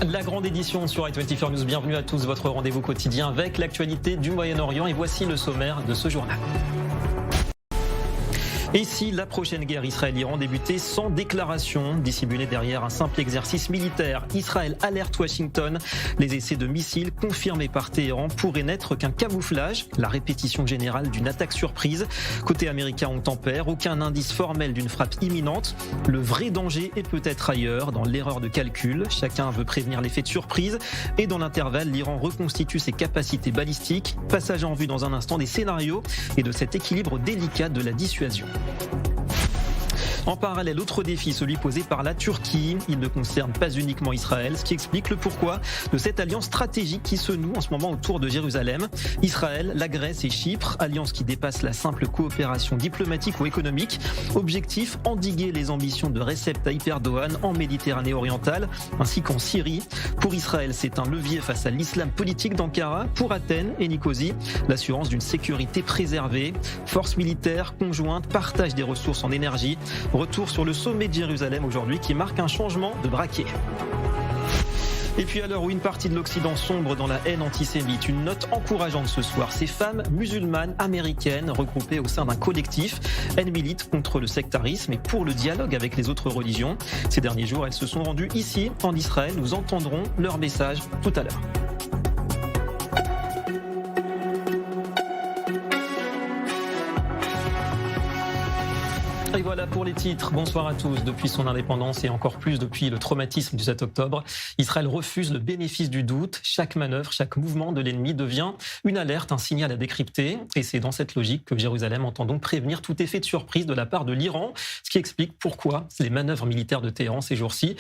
La grande édition sur i24 News. Bienvenue à tous, votre rendez-vous quotidien avec l'actualité du Moyen-Orient. Et voici le sommaire de ce journal. Et si la prochaine guerre Israël-Iran débutait sans déclaration, dissimulée derrière un simple exercice militaire, Israël alerte Washington. Les essais de missiles confirmés par Téhéran pourraient n'être qu'un camouflage, la répétition générale d'une attaque surprise. Côté américain, on tempère, aucun indice formel d'une frappe imminente. Le vrai danger est peut-être ailleurs, dans l'erreur de calcul. Chacun veut prévenir l'effet de surprise. Et dans l'intervalle, l'Iran reconstitue ses capacités balistiques. Passage en vue dans un instant des scénarios et de cet équilibre délicat de la dissuasion. En parallèle, autre défi, celui posé par la Turquie. Il ne concerne pas uniquement Israël, ce qui explique le pourquoi de cette alliance stratégique qui se noue en ce moment autour de Jérusalem. Israël, la Grèce et Chypre, alliance qui dépasse la simple coopération diplomatique ou économique. Objectif, endiguer les ambitions de Recep Tayyip Erdogan en Méditerranée orientale, ainsi qu'en Syrie. Pour Israël, c'est un levier face à l'islam politique d'Ankara. Pour Athènes et Nicosie, l'assurance d'une sécurité préservée. Forces militaires conjointes, partage des ressources en énergie. Retour sur le sommet de Jérusalem aujourd'hui qui marque un changement de braquet. Et puis à l'heure où une partie de l'Occident sombre dans la haine antisémite, une note encourageante ce soir. Ces femmes musulmanes américaines regroupées au sein d'un collectif. Elles militent contre le sectarisme et pour le dialogue avec les autres religions. Ces derniers jours, elles se sont rendues ici en Israël. Nous entendrons leur message tout à l'heure. Et voilà pour les titres. Bonsoir à tous. Depuis son indépendance et encore plus depuis le traumatisme du 7 octobre, Israël refuse le bénéfice du doute. Chaque manœuvre, chaque mouvement de l'ennemi devient une alerte, un signal à décrypter. Et c'est dans cette logique que Jérusalem entend donc prévenir tout effet de surprise de la part de l'Iran, ce qui explique pourquoi les manœuvres militaires de Téhéran ces jours-ci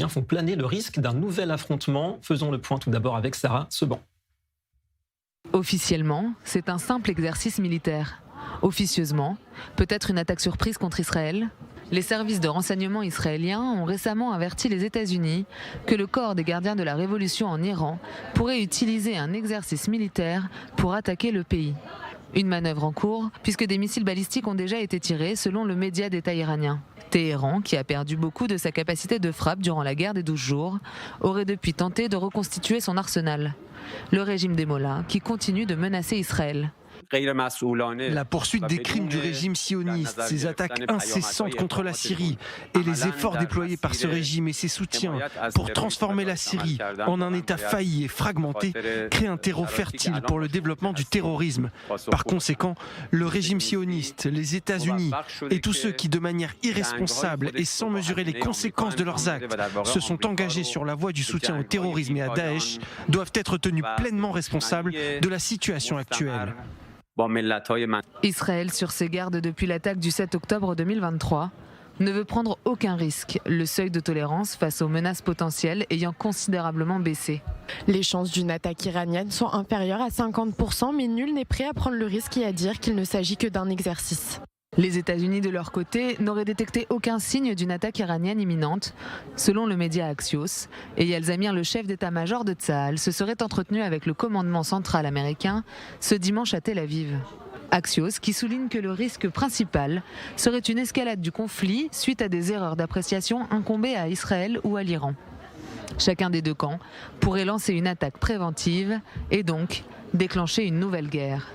font planer le risque d'un nouvel affrontement. Faisons le point tout d'abord avec Sarah Seban. Officiellement, c'est un simple exercice militaire. Officieusement, peut-être une attaque surprise contre Israël. Les services de renseignement israéliens ont récemment averti les États-Unis que le corps des gardiens de la révolution en Iran pourrait utiliser un exercice militaire pour attaquer le pays. Une manœuvre en cours, puisque des missiles balistiques ont déjà été tirés selon le média d'État iranien. Téhéran, qui a perdu beaucoup de sa capacité de frappe durant la guerre des 12 jours, aurait depuis tenté de reconstituer son arsenal. Le régime des Mollahs, qui continue de menacer Israël. La poursuite des crimes du régime sioniste, ses attaques incessantes contre la Syrie et les efforts déployés par ce régime et ses soutiens pour transformer la Syrie en un État failli et fragmenté créent un terreau fertile pour le développement du terrorisme. Par conséquent, le régime sioniste, les États-Unis et tous ceux qui, de manière irresponsable et sans mesurer les conséquences de leurs actes, se sont engagés sur la voie du soutien au terrorisme et à Daesh, doivent être tenus pleinement responsables de la situation actuelle. Israël, sur ses gardes depuis l'attaque du 7 octobre 2023, ne veut prendre aucun risque, le seuil de tolérance face aux menaces potentielles ayant considérablement baissé. Les chances d'une attaque iranienne sont inférieures à 50%, mais nul n'est prêt à prendre le risque et à dire qu'il ne s'agit que d'un exercice. Les États-Unis, de leur côté, n'auraient détecté aucun signe d'une attaque iranienne imminente. Selon le média Axios, Eyal Zamir, le chef d'état-major de Tsahal, se serait entretenu avec le commandement central américain ce dimanche à Tel Aviv. Axios qui souligne que le risque principal serait une escalade du conflit suite à des erreurs d'appréciation incombées à Israël ou à l'Iran. Chacun des deux camps pourrait lancer une attaque préventive et donc déclencher une nouvelle guerre.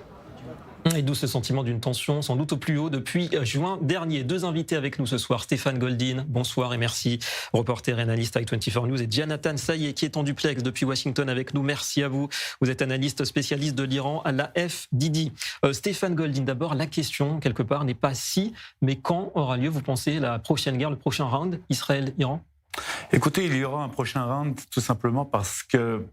Et d'où ce sentiment d'une tension sans doute au plus haut depuis juin dernier. Deux invités avec nous ce soir, Stéphane Goldin, bonsoir et merci, reporter et analyste i24 News, et Jonathan Sayé qui est en duplex depuis Washington avec nous, merci à vous. Vous êtes analyste spécialiste de l'Iran à la FDD. Stéphane Goldin, d'abord la question quelque part n'est pas si, mais quand aura lieu, vous pensez, la prochaine guerre, le prochain round, Israël-Iran? Écoutez, il y aura un prochain round tout simplement parce que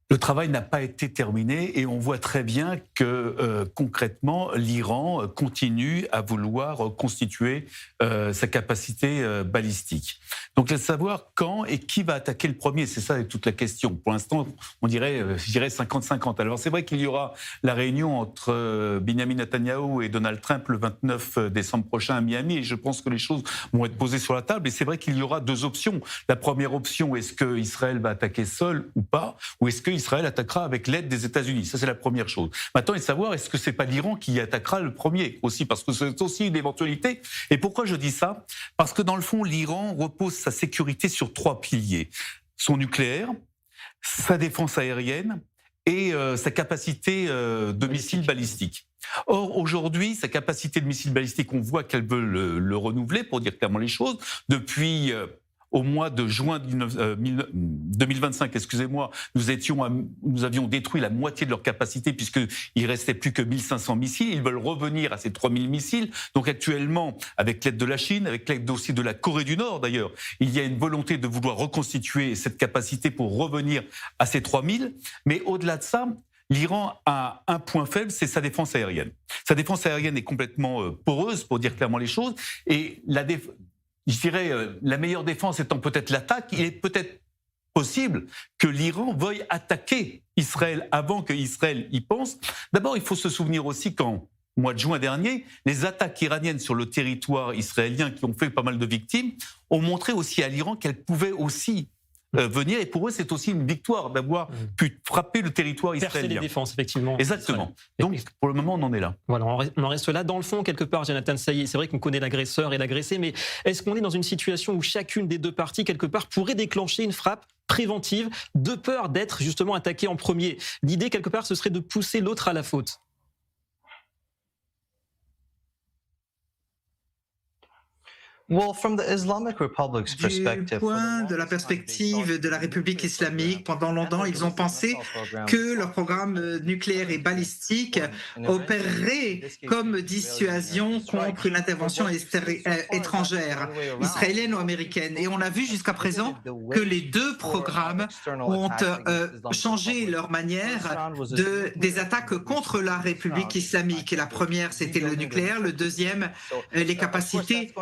le travail n'a pas été terminé et on voit très bien que concrètement, l'Iran continue à vouloir constituer sa capacité balistique. Donc, à savoir quand et qui va attaquer le premier, c'est ça toute la question. Pour l'instant, on dirait, je dirais 50-50. Alors, c'est vrai qu'il y aura la réunion entre Benjamin Netanyahou et Donald Trump le 29 décembre prochain à Miami et je pense que les choses vont être posées sur la table. Et c'est vrai qu'il y aura deux options. La première option, est-ce que Israël va attaquer seul ou pas, ou est-ce que Israël attaquera avec l'aide des États-Unis. Ça, c'est la première chose. Maintenant, il faut savoir, est-ce que c'est pas l'Iran qui attaquera le premier aussi, parce que c'est aussi une éventualité. Et pourquoi je dis ça? Parce que dans le fond, l'Iran repose sa sécurité sur trois piliers. son nucléaire, sa défense aérienne et sa capacité de missiles balistiques. Or, aujourd'hui, sa capacité de missiles balistiques, on voit qu'elle veut le renouveler, pour dire clairement les choses. Depuis au mois de juin 2025, nous avions détruit la moitié de leur capacité, puisqu'il ne restait plus que 1500 missiles. Ils veulent revenir à ces 3000 missiles. Donc actuellement, avec l'aide de la Chine, avec l'aide aussi de la Corée du Nord d'ailleurs, il y a une volonté de vouloir reconstituer cette capacité pour revenir à ces 3000. Mais au-delà de ça, l'Iran a un point faible, c'est sa défense aérienne. Sa défense aérienne est complètement poreuse, pour dire clairement les choses. Et je dirais, la meilleure défense étant peut-être l'attaque, il est peut-être possible que l'Iran veuille attaquer Israël avant que Israël y pense. D'abord, il faut se souvenir aussi qu'en mois de juin dernier, les attaques iraniennes sur le territoire israélien, qui ont fait pas mal de victimes, ont montré aussi à l'Iran qu'elle pouvait aussi venir. Et pour eux, c'est aussi une victoire d'avoir pu frapper le territoire israélien. Percer les défenses, effectivement. Exactement. Donc, pour le moment, on en est là. Voilà, on en reste là. Dans le fond, quelque part, Jonathan Sayé, c'est vrai qu'on connaît l'agresseur et l'agressé, mais est-ce qu'on est dans une situation où chacune des deux parties, quelque part, pourrait déclencher une frappe préventive de peur d'être justement attaquée en premier? L'idée, quelque part, ce serait de pousser l'autre à la faute. Du point de la perspective de la République islamique, pendant longtemps, ils ont pensé que leur programme nucléaire et balistique opérerait comme dissuasion contre une intervention étrangère, israélienne ou américaine. Et on a vu jusqu'à présent que les deux programmes ont changé leur manière des attaques contre la République islamique. Et la première, c'était le nucléaire, le deuxième, les capacités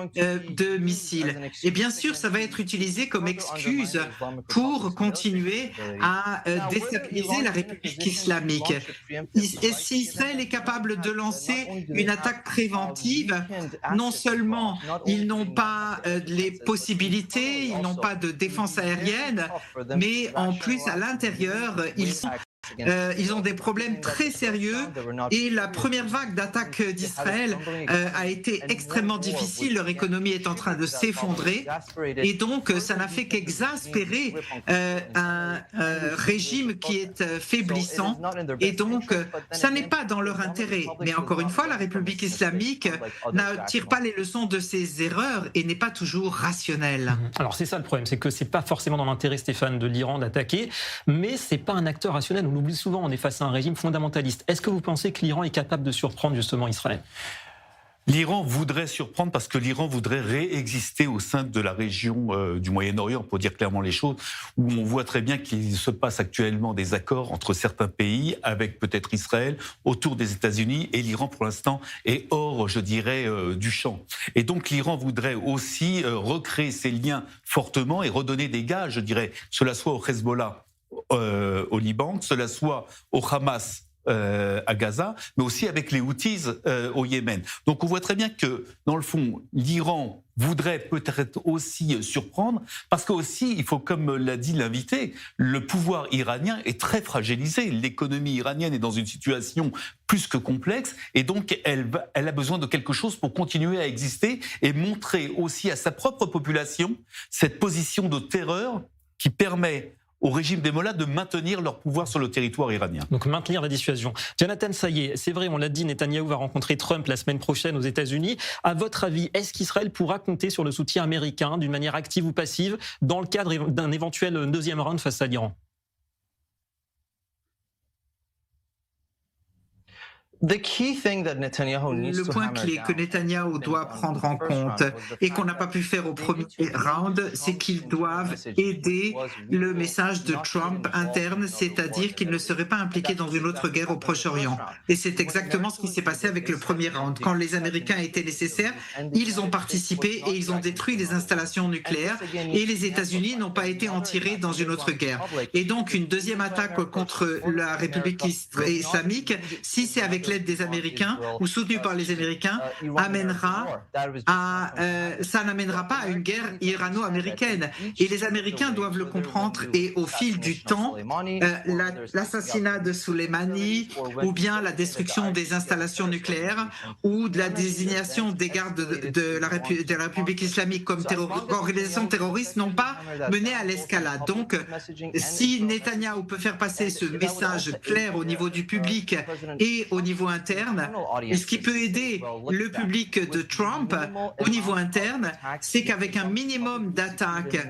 de missiles. Et bien sûr, ça va être utilisé comme excuse pour continuer à déstabiliser la République islamique. Et si Israël est capable de lancer une attaque préventive, non seulement ils n'ont pas les possibilités, ils n'ont pas de défense aérienne, mais en plus à l'intérieur, ils ont des problèmes très sérieux et la première vague d'attaque d'Israël a été extrêmement difficile. Leur économie est en train de s'effondrer et donc ça n'a fait qu'exaspérer un régime qui est faiblissant et donc ça n'est pas dans leur intérêt. Mais encore une fois, la République islamique ne tire pas les leçons de ses erreurs et n'est pas toujours rationnelle. Alors c'est ça le problème, c'est que c'est pas forcément dans l'intérêt, Stéphane, de l'Iran d'attaquer, mais c'est pas un acteur rationnel. On oublie souvent, on est face à un régime fondamentaliste. Est-ce que vous pensez que l'Iran est capable de surprendre justement Israël ? L'Iran voudrait surprendre parce que l'Iran voudrait réexister au sein de la région du Moyen-Orient, pour dire clairement les choses, où on voit très bien qu'il se passe actuellement des accords entre certains pays, avec peut-être Israël, autour des États-Unis, et l'Iran pour l'instant est hors, je dirais, du champ. Et donc l'Iran voudrait aussi recréer ces liens fortement et redonner des gages, je dirais, cela soit au Hezbollah au Liban, que cela soit au Hamas à Gaza, mais aussi avec les Houthis au Yémen. Donc on voit très bien que, dans le fond, l'Iran voudrait peut-être aussi surprendre, parce qu'aussi, il faut, comme l'a dit l'invité, le pouvoir iranien est très fragilisé. L'économie iranienne est dans une situation plus que complexe, et donc elle a besoin de quelque chose pour continuer à exister et montrer aussi à sa propre population cette position de terreur qui permet au régime des mollahs de maintenir leur pouvoir sur le territoire iranien. Donc maintenir la dissuasion. Jonathan Sayé, c'est vrai, on l'a dit, Netanyahou va rencontrer Trump la semaine prochaine aux États-Unis. À votre avis, est-ce qu'Israël pourra compter sur le soutien américain d'une manière active ou passive dans le cadre d'un éventuel deuxième round face à l'Iran ? Le point clé que Netanyahou doit prendre en compte et qu'on n'a pas pu faire au premier round, c'est qu'ils doivent aider le message de Trump interne, c'est-à-dire qu'il ne serait pas impliqué dans une autre guerre au Proche-Orient. Et c'est exactement ce qui s'est passé avec le premier round. Quand les Américains étaient nécessaires, ils ont participé et ils ont détruit les installations nucléaires et les États-Unis n'ont pas été entirés dans une autre guerre. Et donc une deuxième attaque contre la République islamique, si c'est avec avec l'aide des Américains ou soutenu par les Américains, ça n'amènera pas à une guerre irano-américaine. Et les Américains doivent le comprendre. Et au fil du temps, l'assassinat de Soleimani ou bien la destruction des installations nucléaires ou de la désignation des gardes de la République islamique comme organisation terroriste n'ont pas mené à l'escalade. Donc, si Netanyahou peut faire passer ce message clair au niveau du public et au niveau interne, et ce qui peut aider le public de Trump au niveau interne, c'est qu'avec un minimum d'attaques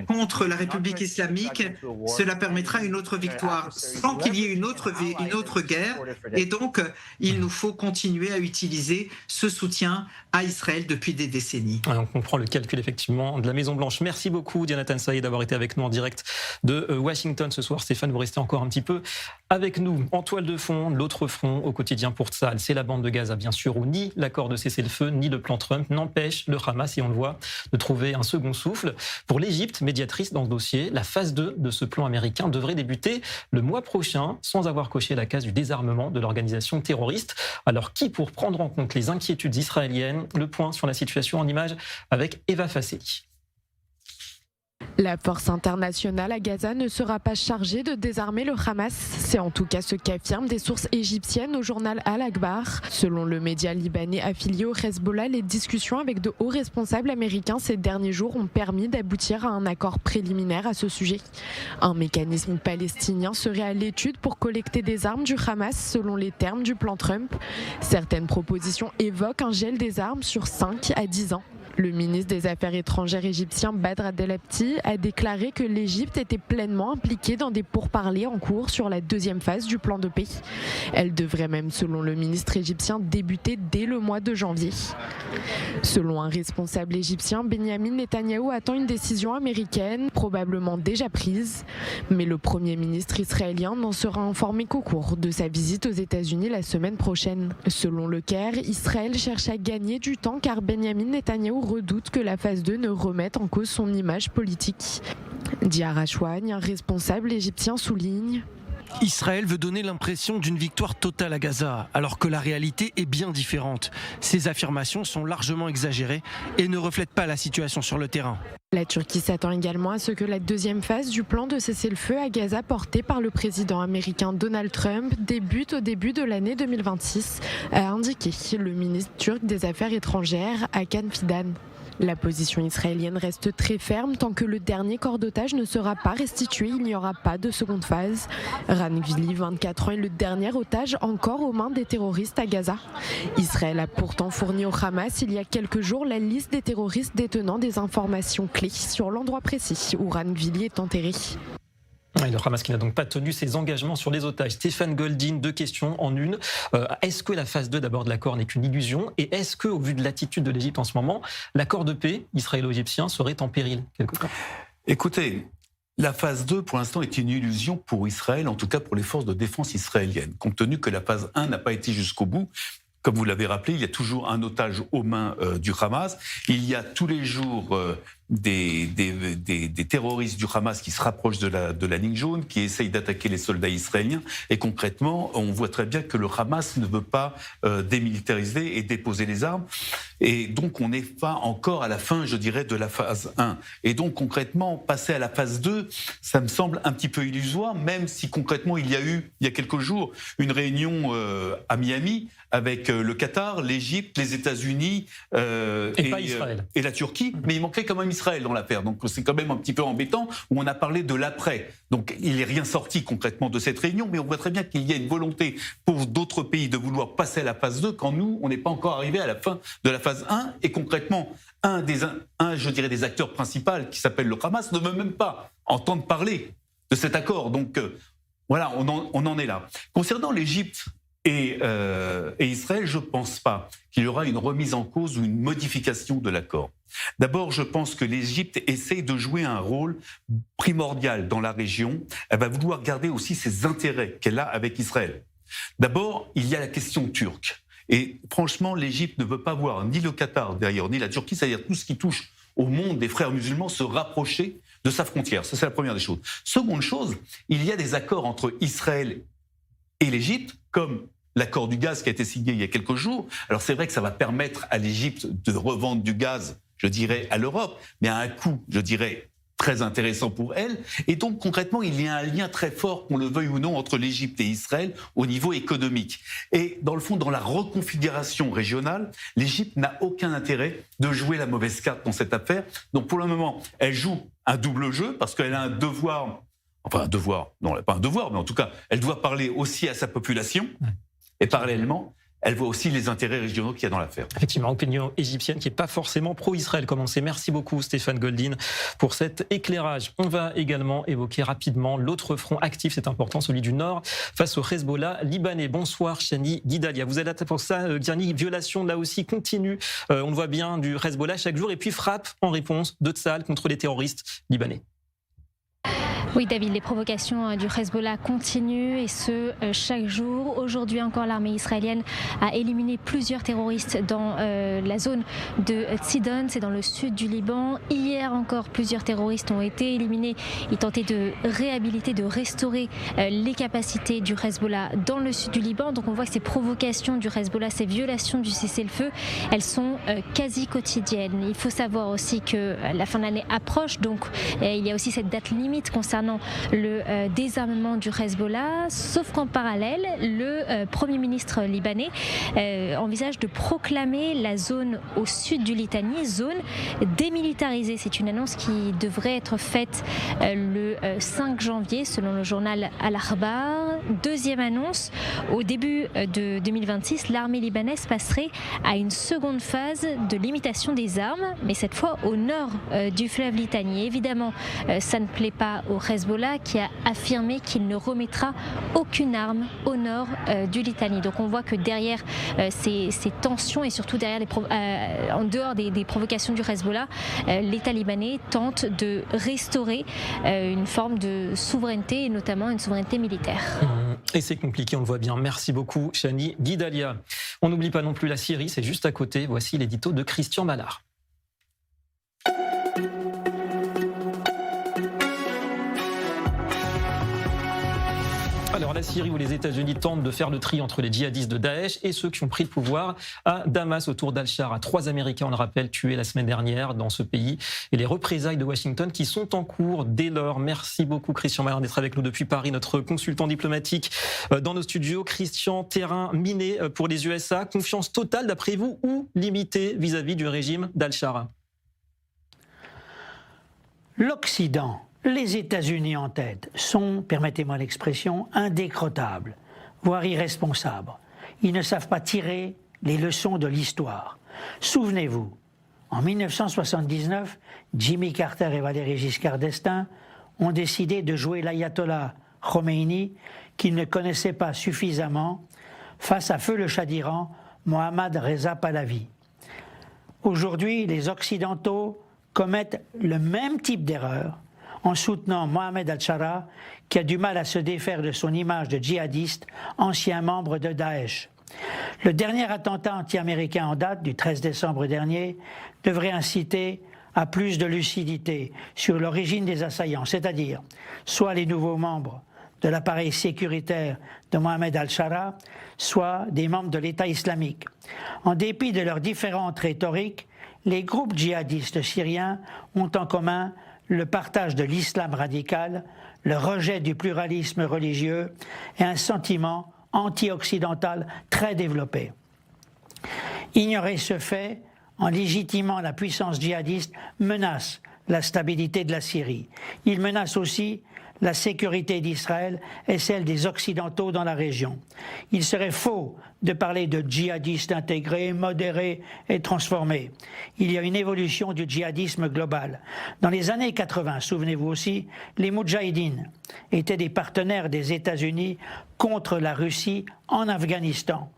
contre la République islamique, cela permettra une autre victoire sans qu'il y ait une autre guerre. Et donc, il nous faut continuer à utiliser ce soutien à Israël depuis des décennies. On comprend le calcul effectivement de la Maison-Blanche. Merci beaucoup Diana Tansay d'avoir été avec nous en direct de Washington ce soir. Stéphane, vous restez encore un petit peu avec nous. En toile de fond, l'autre front au quotidien pour Tsahal, c'est la bande de Gaza bien sûr, où ni l'accord de cessez-le-feu ni le plan Trump n'empêche le Hamas, et on le voit, de trouver un second souffle. Pour l'Égypte, médiatrice dans ce dossier, la phase 2 de ce plan américain devrait débuter le mois prochain sans avoir coché la case du désarmement de l'organisation terroriste. Alors qui pour prendre en compte les inquiétudes israéliennes? Le point sur la situation en images avec Eva Fasseli. La force internationale à Gaza ne sera pas chargée de désarmer le Hamas. C'est en tout cas ce qu'affirment des sources égyptiennes au journal Al-Akhbar. Selon le média libanais affilié au Hezbollah, les discussions avec de hauts responsables américains ces derniers jours ont permis d'aboutir à un accord préliminaire à ce sujet. Un mécanisme palestinien serait à l'étude pour collecter des armes du Hamas selon les termes du plan Trump. Certaines propositions évoquent un gel des armes sur 5 à 10 ans. Le ministre des Affaires étrangères égyptien Badr Abdelhabsi a déclaré que l'Égypte était pleinement impliquée dans des pourparlers en cours sur la deuxième phase du plan de paix. Elle devrait même, selon le ministre égyptien, débuter dès le mois de janvier. Selon un responsable égyptien, Benyamin Netanyahou attend une décision américaine, probablement déjà prise. Mais le Premier ministre israélien n'en sera informé qu'au cours de sa visite aux États-Unis la semaine prochaine. Selon le Caire, Israël cherche à gagner du temps car Benyamin Netanyahou redoute que la phase 2 ne remette en cause son image politique. Diar Ashwan, un responsable égyptien, souligne: Israël veut donner l'impression d'une victoire totale à Gaza, alors que la réalité est bien différente. Ces affirmations sont largement exagérées et ne reflètent pas la situation sur le terrain. La Turquie s'attend également à ce que la deuxième phase du plan de cessez-le-feu à Gaza porté par le président américain Donald Trump débute au début de l'année 2026, a indiqué le ministre turc des Affaires étrangères Hakan Fidan. La position israélienne reste très ferme. Tant que le dernier corps d'otage ne sera pas restitué, il n'y aura pas de seconde phase. Ran Gvili, 24 ans, est le dernier otage encore aux mains des terroristes à Gaza. Israël a pourtant fourni au Hamas il y a quelques jours la liste des terroristes détenant des informations clés sur l'endroit précis où Ran Gvili est enterré. Et le Hamas qui n'a donc pas tenu ses engagements sur les otages. Stéphane Goldin, 2 questions en une. Est-ce que la phase 2 d'abord de l'accord n'est qu'une illusion? Et est-ce que, au vu de l'attitude de l'Égypte en ce moment, l'accord de paix israélo-égyptien serait en péril quelque part? Écoutez, la phase 2, pour l'instant, est une illusion pour Israël, en tout cas pour les forces de défense israéliennes, compte tenu que la phase 1 n'a pas été jusqu'au bout. Comme vous l'avez rappelé, il y a toujours un otage aux mains du Hamas. Il y a tous les jours des terroristes du Hamas qui se rapprochent de la ligne jaune, qui essayent d'attaquer les soldats israéliens. Et concrètement, on voit très bien que le Hamas ne veut pas démilitariser et déposer les armes. Et donc, on n'est pas encore à la fin, je dirais, de la phase 1. Et donc, concrètement, passer à la phase 2, ça me semble un petit peu illusoire, même si concrètement, il y a eu, il y a quelques jours, une réunion à Miami avec le Qatar, l'Égypte, les États-Unis et la Turquie. Mais il manquait quand même Israël dans l'affaire. Donc c'est quand même un petit peu embêtant, où on a parlé de l'après. Donc il n'est rien sorti concrètement de cette réunion, mais on voit très bien qu'il y a une volonté pour d'autres pays de vouloir passer à la phase 2, quand nous, on n'est pas encore arrivé à la fin de la phase 1. Et concrètement, un des acteurs principaux, qui s'appelle le Hamas, ne veut même pas entendre parler de cet accord. Donc voilà, on en est là. Concernant l'Égypte et Israël, je ne pense pas qu'il y aura une remise en cause ou une modification de l'accord. D'abord, je pense que l'Égypte essaye de jouer un rôle primordial dans la région. Elle va vouloir garder aussi ses intérêts qu'elle a avec Israël. D'abord, il y a la question turque. Et franchement, l'Égypte ne veut pas voir ni le Qatar derrière, ni la Turquie, c'est-à-dire tout ce qui touche au monde des frères musulmans, se rapprocher de sa frontière. Ça, c'est la première des choses. Seconde chose, il y a des accords entre Israël et l'Égypte, comme l'accord du gaz qui a été signé il y a quelques jours. Alors c'est vrai que ça va permettre à l'Égypte de revendre du gaz, je dirais, à l'Europe, mais à un coût, je dirais, très intéressant pour elle. Et donc, concrètement, il y a un lien très fort, qu'on le veuille ou non, entre l'Égypte et Israël au niveau économique. Et dans le fond, dans la reconfiguration régionale, l'Égypte n'a aucun intérêt de jouer la mauvaise carte dans cette affaire. Donc, pour le moment, elle joue un double jeu parce qu'elle a un devoir, enfin un devoir, non, pas un devoir, mais en tout cas, elle doit parler aussi à sa population. Et parallèlement, elle voit aussi les intérêts régionaux qu'il y a dans l'affaire. Effectivement, opinion égyptienne qui n'est pas forcément pro-Israël, comme on sait. Merci beaucoup Stéphane Goldin pour cet éclairage. On va également évoquer rapidement l'autre front actif, c'est important, celui du Nord, face au Hezbollah libanais. Bonsoir Chani Guidalia. Vous êtes là pour ça, Gianni, violation là aussi continue, on le voit bien, du Hezbollah chaque jour, et puis frappe en réponse de Tsahal contre les terroristes libanais. Oui David, les provocations du Hezbollah continuent et ce chaque jour. Aujourd'hui encore, l'armée israélienne a éliminé plusieurs terroristes dans la zone de Sidon, c'est dans le sud du Liban. Hier encore, plusieurs terroristes ont été éliminés. Ils tentaient de réhabiliter, de restaurer les capacités du Hezbollah dans le sud du Liban. Donc on voit que ces provocations du Hezbollah, ces violations du cessez-le-feu, elles sont quasi quotidiennes. Il faut savoir aussi que la fin de l'année approche, donc il y a aussi cette date limite concernant le désarmement du Hezbollah, sauf qu'en parallèle, le Premier ministre libanais envisage de proclamer la zone au sud du Litanie, zone démilitarisée. C'est une annonce qui devrait être faite le 5 janvier, selon le journal Al-Akhbar. Deuxième annonce, au début de 2026, l'armée libanaise passerait à une seconde phase de limitation des armes, mais cette fois au nord du fleuve Litanie. Évidemment, ça ne plaît pas au Hezbollah qui a affirmé qu'il ne remettra aucune arme au nord du Litanie. Donc on voit que derrière ces tensions et surtout derrière en dehors des provocations du Hezbollah, l'État libanais tente de restaurer une forme de souveraineté et notamment une souveraineté militaire. Et c'est compliqué, on le voit bien. Merci beaucoup Chani Guidalia. On n'oublie pas non plus la Syrie, c'est juste à côté. Voici l'édito de Christian Ballard. Alors la Syrie où les États-Unis tentent de faire le tri entre les djihadistes de Daesh et ceux qui ont pris le pouvoir à Damas autour d'Al-Shara. 3 Américains, on le rappelle, tués la semaine dernière dans ce pays et les représailles de Washington qui sont en cours dès lors. Merci beaucoup Christian Ballard d'être avec nous depuis Paris, notre consultant diplomatique dans nos studios. Christian, terrain miné pour les USA, confiance totale d'après vous ou limitée vis-à-vis du régime d'Al-Shara? L'Occident, les États-Unis en tête, sont, permettez-moi l'expression, indécrottables, voire irresponsables. Ils ne savent pas tirer les leçons de l'histoire. Souvenez-vous, en 1979, Jimmy Carter et Valéry Giscard d'Estaing ont décidé de jouer l'ayatollah Khomeini, qu'ils ne connaissaient pas suffisamment, face à feu le Shah d'Iran, Mohammad Reza Pahlavi. Aujourd'hui, les Occidentaux commettent le même type d'erreur en soutenant Mohamed Al-Shara, qui a du mal à se défaire de son image de djihadiste, ancien membre de Daesh. Le dernier attentat anti-américain en date, du 13 décembre dernier, devrait inciter à plus de lucidité sur l'origine des assaillants, c'est-à-dire soit les nouveaux membres de l'appareil sécuritaire de Mohamed Al-Shara, soit des membres de l'État islamique. En dépit de leurs différentes rhétoriques, les groupes djihadistes syriens ont en commun le partage de l'islam radical, le rejet du pluralisme religieux et un sentiment anti-occidental très développé. Ignorer ce fait, en légitimant la puissance djihadiste, menace la stabilité de la Syrie. Il menace aussi la sécurité d'Israël et celle des Occidentaux dans la région. Il serait faux de parler de djihadistes intégrés, modérés et transformés. Il y a une évolution du djihadisme global. Dans les années 80, souvenez-vous aussi, les Moudjahidines étaient des partenaires des États-Unis contre la Russie en Afghanistan.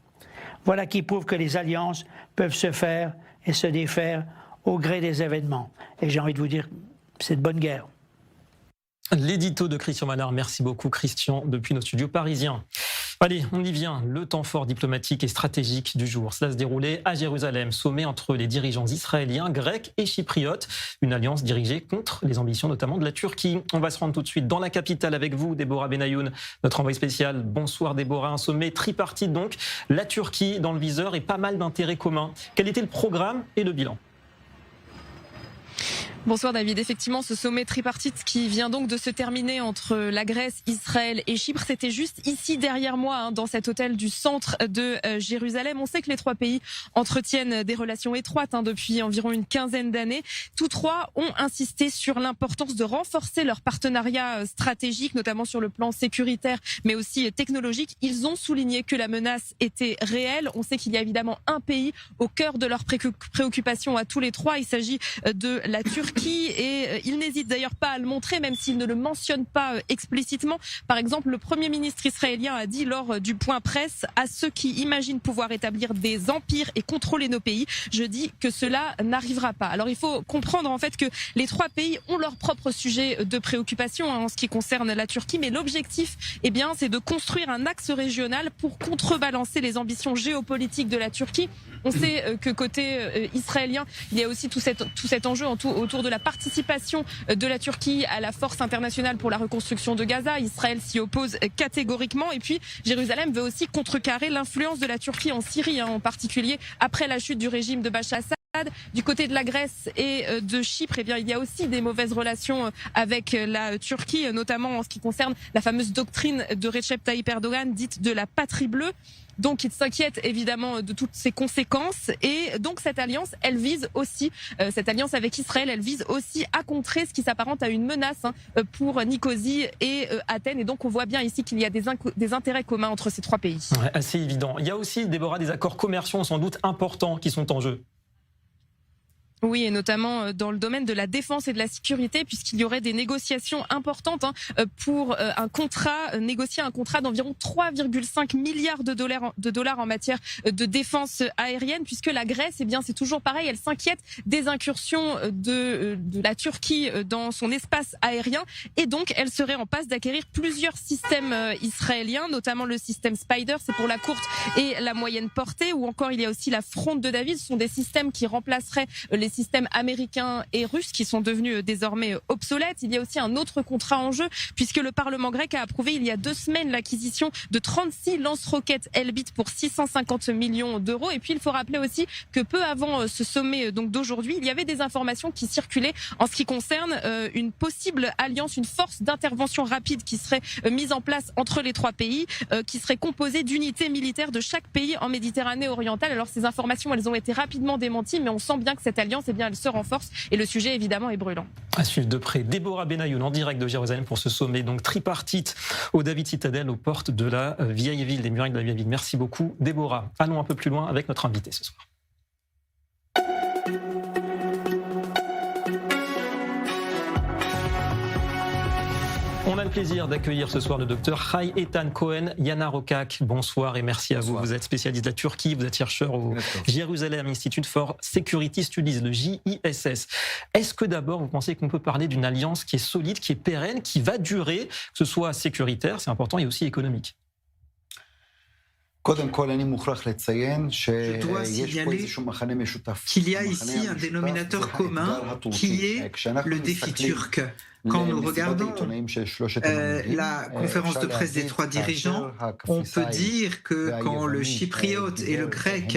Voilà qui prouve que les alliances peuvent se faire et se défaire au gré des événements. Et j'ai envie de vous dire, c'est de bonne guerre. L'édito de Christian Ballard, merci beaucoup Christian, depuis nos studios parisiens. Allez, on y vient. Le temps fort diplomatique et stratégique du jour. Cela se déroulait à Jérusalem, sommet entre les dirigeants israéliens, grecs et chypriotes. Une alliance dirigée contre les ambitions notamment de la Turquie. On va se rendre tout de suite dans la capitale avec vous, Déborah Benayoun, notre envoyée spéciale. Bonsoir Déborah, un sommet tripartite donc. La Turquie dans le viseur et pas mal d'intérêts communs. Quel était le programme et le bilan ? Bonsoir David. Effectivement, ce sommet tripartite qui vient donc de se terminer entre la Grèce, Israël et Chypre, c'était juste ici derrière moi, dans cet hôtel du centre de Jérusalem. On sait que les trois pays entretiennent des relations étroites depuis environ une quinzaine d'années. Tous trois ont insisté sur l'importance de renforcer leur partenariat stratégique, notamment sur le plan sécuritaire, mais aussi technologique. Ils ont souligné que la menace était réelle. On sait qu'il y a évidemment un pays au cœur de leurs préoccupations à tous les trois. Il s'agit de la Turquie. Et il n'hésite d'ailleurs pas à le montrer, même s'il ne le mentionne pas explicitement. Par exemple, le Premier ministre israélien a dit lors du point presse à ceux qui imaginent pouvoir établir des empires et contrôler nos pays, je dis que cela n'arrivera pas. Alors il faut comprendre en fait que les trois pays ont leur propre sujet de préoccupation en ce qui concerne la Turquie, mais l'objectif, c'est de construire un axe régional pour contrebalancer les ambitions géopolitiques de la Turquie. On sait que côté israélien, il y a aussi tout cet enjeu autour de la participation de la Turquie à la force internationale pour la reconstruction de Gaza. Israël s'y oppose catégoriquement. Et puis, Jérusalem veut aussi contrecarrer l'influence de la Turquie en Syrie, en particulier après la chute du régime de Bachar Assad. Du côté de la Grèce et de Chypre, il y a aussi des mauvaises relations avec la Turquie, notamment en ce qui concerne la fameuse doctrine de Recep Tayyip Erdogan, dite de la patrie bleue. Donc, il s'inquiète évidemment de toutes ces conséquences. Et donc, cette alliance, elle vise aussi, cette alliance avec Israël, elle vise aussi à contrer ce qui s'apparente à une menace pour Nicosie et Athènes. Et donc, on voit bien ici qu'il y a des intérêts communs entre ces trois pays. Ouais, assez évident. Il y a aussi, Déborah, des accords commerciaux sans doute importants qui sont en jeu. Oui, et notamment dans le domaine de la défense et de la sécurité, puisqu'il y aurait des négociations importantes pour négocier un contrat d'environ 3,5 milliards de dollars en matière de défense aérienne, puisque la Grèce, c'est toujours pareil, elle s'inquiète des incursions de la Turquie dans son espace aérien, et donc elle serait en passe d'acquérir plusieurs systèmes israéliens, notamment le système Spider, c'est pour la courte et la moyenne portée, ou encore il y a aussi la Fronde de David, ce sont des systèmes qui remplaceraient les systèmes américains et russes qui sont devenus désormais obsolètes. Il y a aussi un autre contrat en jeu puisque le Parlement grec a approuvé il y a 2 semaines l'acquisition de 36 lance-roquettes Elbit pour 650 millions d'euros. Et puis il faut rappeler aussi que peu avant ce sommet d'aujourd'hui, il y avait des informations qui circulaient en ce qui concerne une possible alliance, une force d'intervention rapide qui serait mise en place entre les trois pays, qui serait composée d'unités militaires de chaque pays en Méditerranée orientale. Alors ces informations, elles ont été rapidement démenties, mais on sent bien que cette alliance, elle se renforce et le sujet évidemment est brûlant. À suivre de près. Déborah Benayoun en direct de Jérusalem pour ce sommet donc tripartite au David Citadel aux portes de la vieille ville, des murailles de la vieille ville. Merci beaucoup Déborah. Allons un peu plus loin avec notre invité ce soir. On a le plaisir d'accueillir ce soir le docteur Chai Eitan Cohen Yana-Rokak. Bonsoir et merci à vous. Vous êtes spécialiste de la Turquie, vous êtes chercheur au Jérusalem Institute for Security Studies, le JISS. Est-ce que d'abord vous pensez qu'on peut parler d'une alliance qui est solide, qui est pérenne, qui va durer, que ce soit sécuritaire, c'est important, et aussi économique? Je dois signaler qu'il y a ici un dénominateur commun qui est le défi turc. Quand nous regardons la conférence de presse des trois dirigeants, on peut dire que quand le chypriote et le grec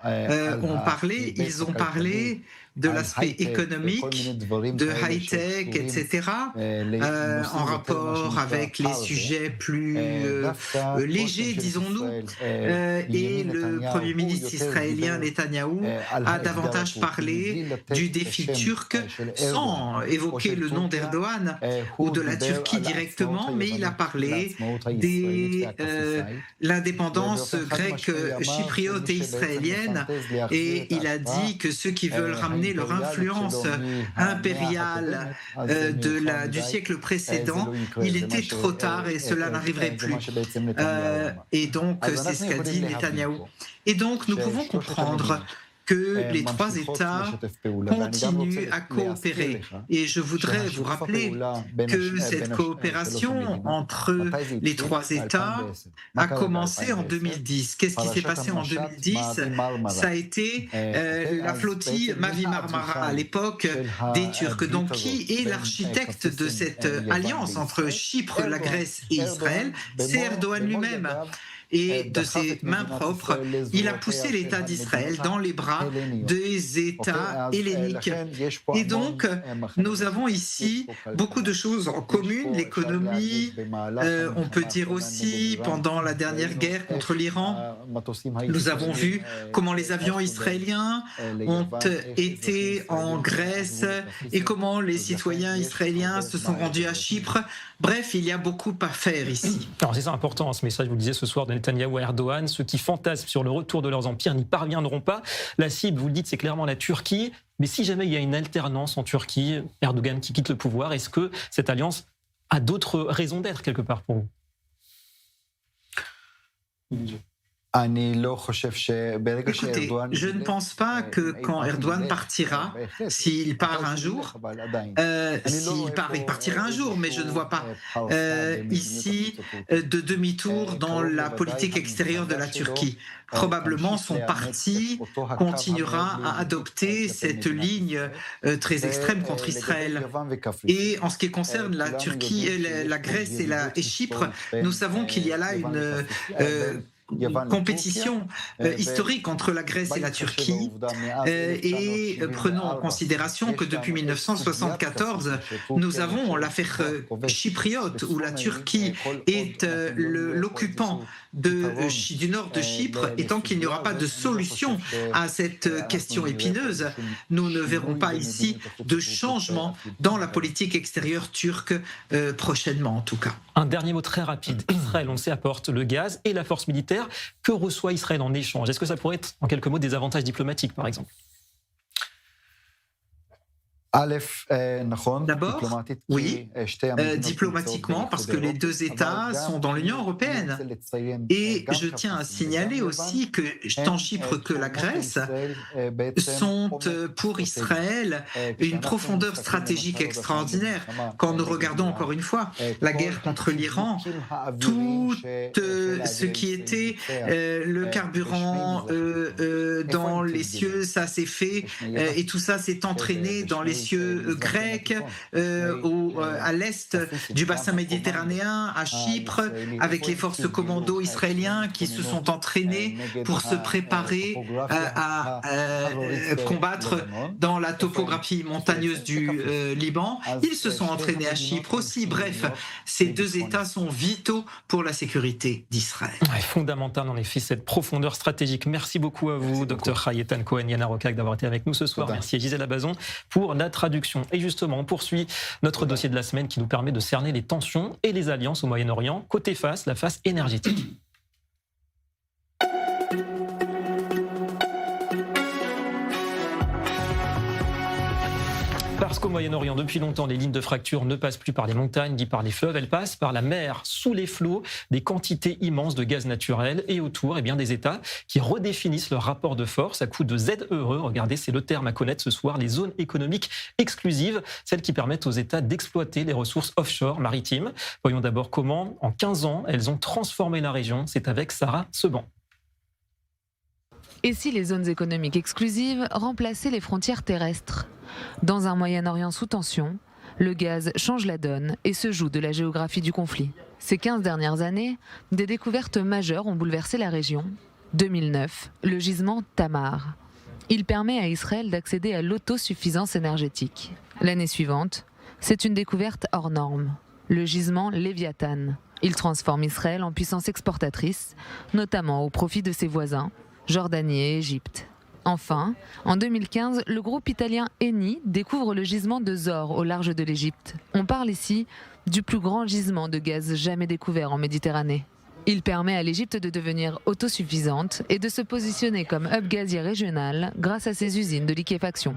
ont parlé, ils ont parlé de l'aspect économique, de high-tech, etc., en rapport avec les sujets plus légers, disons-nous. Et le Premier ministre israélien Netanyahou a davantage parlé du défi turc, sans évoquer le nom d'Erdogan ou de la Turquie directement, mais il a parlé de l'indépendance grecque, chypriote et israélienne, et il a dit que ceux qui veulent ramener leur influence impériale du siècle précédent, il était trop tard et cela n'arriverait plus. Et donc, c'est ce qu'a dit Netanyahou. Et donc, nous pouvons comprendre que les trois États continuent à coopérer. Et je voudrais vous rappeler que cette coopération entre les trois États a commencé en 2010. Qu'est-ce qui s'est passé en 2010? Ça a été la flottille Mavi Marmara à l'époque des Turcs. Donc qui est l'architecte de cette alliance entre Chypre, la Grèce et Israël? C'est Erdogan lui-même. Et de ses mains propres, il a poussé l'État d'Israël dans les bras des États helléniques. Et donc, nous avons ici beaucoup de choses en commun, l'économie, on peut dire aussi, pendant la dernière guerre contre l'Iran, nous avons vu comment les avions israéliens ont été en Grèce et comment les citoyens israéliens se sont rendus à Chypre. Bref, il y a beaucoup à faire ici. Alors c'est ça important, ce message, vous le disiez ce soir, de Netanyahou à Erdogan. Ceux qui fantasment sur le retour de leurs empires n'y parviendront pas. La cible, vous le dites, c'est clairement la Turquie. Mais si jamais il y a une alternance en Turquie, Erdogan qui quitte le pouvoir, est-ce que cette alliance a d'autres raisons d'être quelque part pour vous? Écoutez, je ne pense pas que quand Erdogan partira, s'il part un jour, il partira un jour, mais je ne vois pas ici de demi-tour dans la politique extérieure de la Turquie. Probablement son parti continuera à adopter cette ligne très extrême contre Israël. Et en ce qui concerne la Turquie, la Grèce et Chypre, nous savons qu'il y a là une compétition historique entre la Grèce et la Turquie et prenons en considération que depuis 1974 nous avons l'affaire chypriote où la Turquie est l'occupant du nord de Chypre et tant qu'il n'y aura pas de solution à cette question épineuse, nous ne verrons pas ici de changement dans la politique extérieure turque prochainement en tout cas. Un dernier mot très rapide. Israël, on le sait, apporte le gaz et la force militaire. Que reçoit Israël en échange? Est-ce que ça pourrait être, en quelques mots, des avantages diplomatiques, par exemple? D'abord, oui, diplomatiquement, parce que les deux États sont dans l'Union européenne. Et je tiens à signaler aussi que tant Chypre que la Grèce sont pour Israël une profondeur stratégique extraordinaire. Quand nous regardons encore une fois la guerre contre l'Iran, tout ce qui était le carburant dans les cieux, ça s'est fait, et tout ça s'est entraîné dans les cieux grecs, à l'est du bassin méditerranéen, à Chypre, avec les forces commando israéliens qui se sont entraînés pour se préparer à combattre dans la topographie montagneuse du Liban. Ils se sont entraînés à Chypre aussi. Bref, ces deux États sont vitaux pour la sécurité d'Israël. Fondamental en effet, cette profondeur stratégique. Merci beaucoup à vous, Dr Hayetan Cohen, Yana Rokak, d'avoir été avec nous ce soir. Merci à Gisèle Abazon pour la traduction. Et justement, on poursuit notre dossier de la semaine qui nous permet de cerner les tensions et les alliances au Moyen-Orient. Côté face, la face énergétique. Parce qu'au Moyen-Orient, depuis longtemps, les lignes de fracture ne passent plus par les montagnes ni par les fleuves, elles passent par la mer, sous les flots, des quantités immenses de gaz naturel et autour, des États qui redéfinissent leur rapport de force à coup de ZEE. Regardez, c'est le terme à connaître ce soir, les zones économiques exclusives, celles qui permettent aux États d'exploiter les ressources offshore maritimes. Voyons d'abord comment, en 15 ans, elles ont transformé la région. C'est avec Sarah Seban. Et si les zones économiques exclusives remplaçaient les frontières terrestres? Dans un Moyen-Orient sous tension, le gaz change la donne et se joue de la géographie du conflit. Ces 15 dernières années, des découvertes majeures ont bouleversé la région. 2009, le gisement Tamar. Il permet à Israël d'accéder à l'autosuffisance énergétique. L'année suivante, c'est une découverte hors norme, le gisement Léviathan. Il transforme Israël en puissance exportatrice, notamment au profit de ses voisins, Jordanie et Égypte. Enfin, en 2015, le groupe italien Eni découvre le gisement de Zohr au large de l'Égypte. On parle ici du plus grand gisement de gaz jamais découvert en Méditerranée. Il permet à l'Égypte de devenir autosuffisante et de se positionner comme hub gazier régional grâce à ses usines de liquéfaction.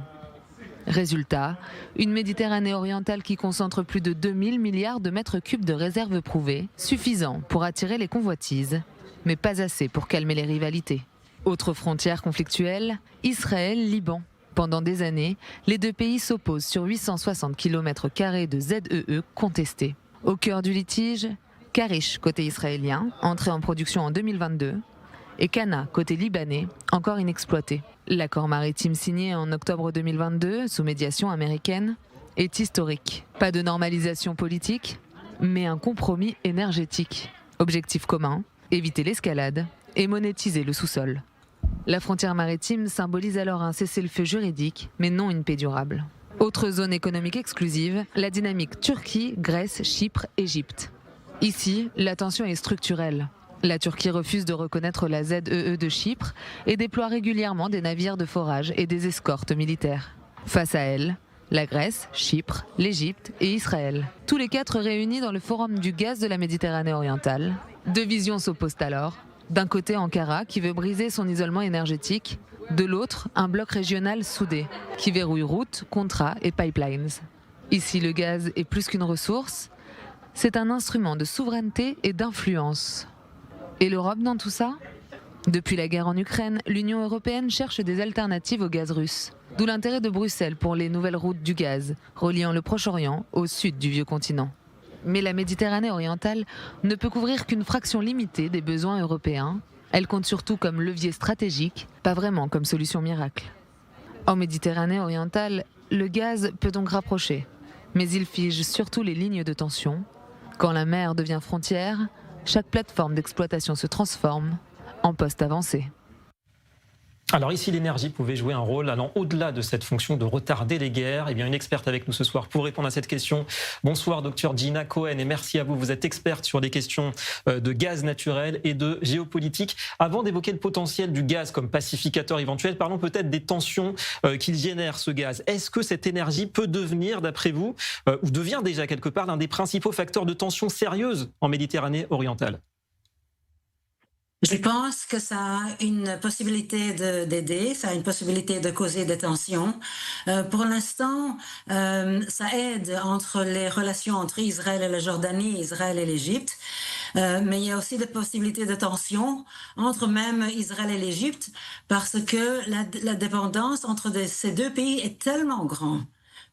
Résultat, une Méditerranée orientale qui concentre plus de 2000 milliards de mètres cubes de réserves prouvées, suffisant pour attirer les convoitises, mais pas assez pour calmer les rivalités. Autre frontière conflictuelle, Israël-Liban. Pendant des années, les deux pays s'opposent sur 860 km² de ZEE contestés. Au cœur du litige, Karish, côté israélien, entré en production en 2022, et Cana, côté libanais, encore inexploité. L'accord maritime signé en octobre 2022, sous médiation américaine, est historique. Pas de normalisation politique, mais un compromis énergétique. Objectif commun, éviter l'escalade et monétiser le sous-sol. La frontière maritime symbolise alors un cessez-le-feu juridique, mais non une paix durable. Autre zone économique exclusive, la dynamique Turquie, Grèce, Chypre, Égypte. Ici, la tension est structurelle. La Turquie refuse de reconnaître la ZEE de Chypre et déploie régulièrement des navires de forage et des escortes militaires. Face à elle, la Grèce, Chypre, l'Égypte et Israël. Tous les quatre réunis dans le Forum du gaz de la Méditerranée orientale. Deux visions s'opposent alors. D'un côté, Ankara, qui veut briser son isolement énergétique. De l'autre, un bloc régional soudé, qui verrouille routes, contrats et pipelines. Ici, le gaz est plus qu'une ressource. C'est un instrument de souveraineté et d'influence. Et l'Europe dans tout ça ? Depuis la guerre en Ukraine, l'Union européenne cherche des alternatives au gaz russe. D'où l'intérêt de Bruxelles pour les nouvelles routes du gaz, reliant le Proche-Orient au sud du vieux continent. Mais la Méditerranée orientale ne peut couvrir qu'une fraction limitée des besoins européens. Elle compte surtout comme levier stratégique, pas vraiment comme solution miracle. En Méditerranée orientale, le gaz peut donc rapprocher, mais il fige surtout les lignes de tension. Quand la mer devient frontière, chaque plateforme d'exploitation se transforme en poste avancé. Alors ici, l'énergie pouvait jouer un rôle allant au-delà de cette fonction de retarder les guerres. Eh bien, une experte avec nous ce soir pour répondre à cette question. Bonsoir, docteur Gina Cohen, et merci à vous. Vous êtes experte sur des questions de gaz naturel et de géopolitique. Avant d'évoquer le potentiel du gaz comme pacificateur éventuel, parlons peut-être des tensions qu'il génère, ce gaz. Est-ce que cette énergie peut devenir, d'après vous, ou devient déjà quelque part l'un des principaux facteurs de tension sérieuse en Méditerranée orientale ? Je pense que ça a une possibilité d'aider, ça a une possibilité de causer des tensions. Pour l'instant, ça aide entre les relations entre Israël et la Jordanie, Israël et l'Égypte. Mais il y a aussi des possibilités de tensions entre même Israël et l'Égypte parce que la dépendance entre ces deux pays est tellement grande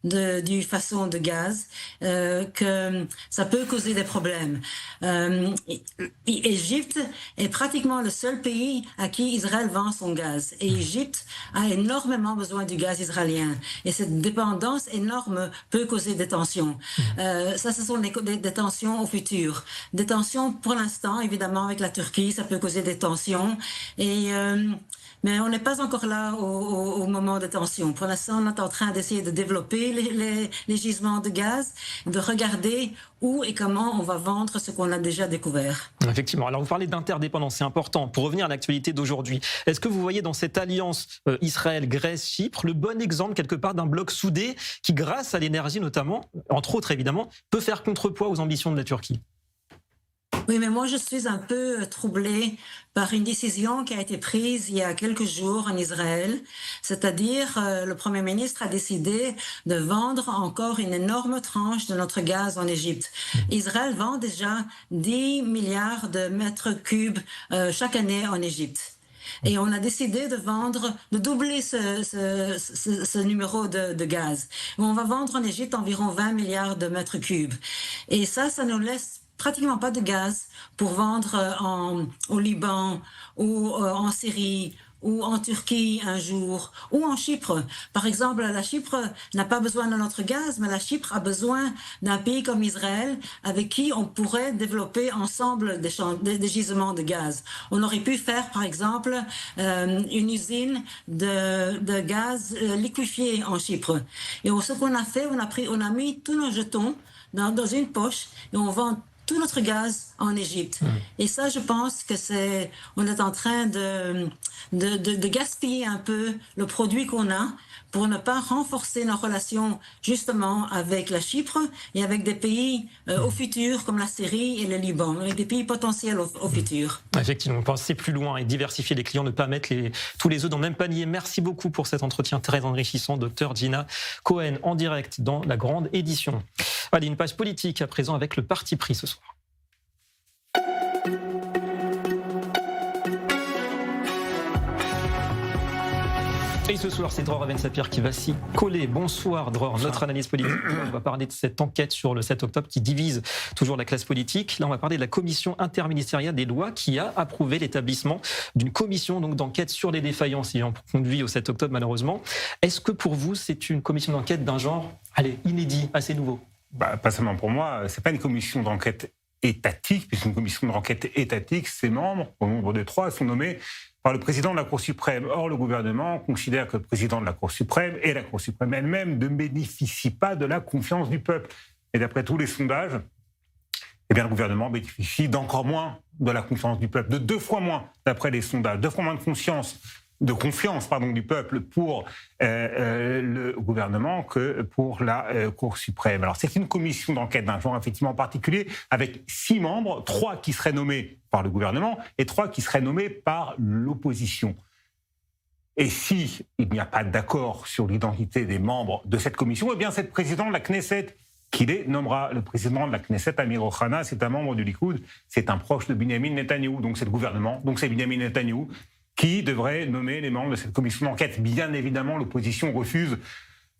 du façon de gaz que ça peut causer des problèmes. Égypte est pratiquement le seul pays à qui Israël vend son gaz. Et Égypte a énormément besoin du gaz israélien. Et cette dépendance énorme peut causer des tensions. Ça, ce sont des tensions au futur. Des tensions pour l'instant, évidemment, avec la Turquie, ça peut causer des tensions. Mais on n'est pas encore là au moment de tension. Pour l'instant, on est en train d'essayer de développer les gisements de gaz, de regarder où et comment on va vendre ce qu'on a déjà découvert. Effectivement. Alors, vous parlez d'interdépendance, c'est important. Pour revenir à l'actualité d'aujourd'hui, est-ce que vous voyez dans cette alliance Israël-Grèce-Chypre le bon exemple, quelque part, d'un bloc soudé qui, grâce à l'énergie notamment, entre autres évidemment, peut faire contrepoids aux ambitions de la Turquie ? Oui, mais moi je suis un peu troublée par une décision qui a été prise il y a quelques jours en Israël. C'est-à-dire, le Premier ministre a décidé de vendre encore une énorme tranche de notre gaz en Égypte. Israël vend déjà 10 milliards de mètres cubes chaque année en Égypte. Et on a décidé de doubler ce numéro de gaz. On va vendre en Égypte environ 20 milliards de mètres cubes. Et ça nous laisse pratiquement pas de gaz pour vendre au Liban ou en Syrie ou en Turquie un jour, ou en Chypre. Par exemple, la Chypre n'a pas besoin de notre gaz, mais la Chypre a besoin d'un pays comme Israël avec qui on pourrait développer ensemble des gisements de gaz. On aurait pu faire, par exemple, une usine de gaz liquéfié en Chypre. Et ce qu'on a fait, on a mis tous nos jetons dans une poche et on vend tout notre gaz en Égypte. Et ça, je pense que on est en train de gaspiller un peu le produit qu'on a pour ne pas renforcer nos relations justement avec la Chypre et avec des pays au futur comme la Syrie et le Liban, avec des pays potentiels au futur. Effectivement, penser plus loin et diversifier les clients, ne pas mettre tous les œufs dans le même panier. Merci beaucoup pour cet entretien très enrichissant, docteur Gina Cohen, en direct dans la grande édition. Allez, une page politique à présent avec le parti pris ce soir. Et ce soir, c'est Dror Aven-Sapir qui va s'y coller. Bonsoir Dror, notre analyse politique. On va parler de cette enquête sur le 7 octobre qui divise toujours la classe politique. Là, on va parler de la commission interministérielle des lois qui a approuvé l'établissement d'une commission d'enquête sur les défaillances ayant conduit au 7 octobre malheureusement. Est-ce que pour vous, c'est une commission d'enquête d'un genre inédit, assez nouveau? Pas seulement pour moi, c'est pas une commission d'enquête étatique, puisqu'une commission d'enquête étatique, ses membres, au nombre de 3, sont nommés par le président de la Cour suprême. Or, le gouvernement considère que le président de la Cour suprême et la Cour suprême elle-même ne bénéficient pas de la confiance du peuple. Et d'après tous les sondages, le gouvernement bénéficie d'encore moins de la confiance du peuple, de 2 fois moins, d'après les sondages, 2 fois moins de confiance du peuple pour le gouvernement que pour la Cour suprême. Alors c'est une commission d'enquête d'un genre effectivement particulier, avec 6 membres, 3 qui seraient nommés par le gouvernement et 3 qui seraient nommés par l'opposition. Et si il n'y a pas d'accord sur l'identité des membres de cette commission, c'est le président de la Knesset qui les nommera. Le président de la Knesset, Amir Ohana, c'est un membre du Likoud, c'est un proche de Binyamin Netanyahou, donc c'est le gouvernement, donc c'est Binyamin Netanyahou qui devrait nommer les membres de cette commission d'enquête. Bien évidemment, l'opposition refuse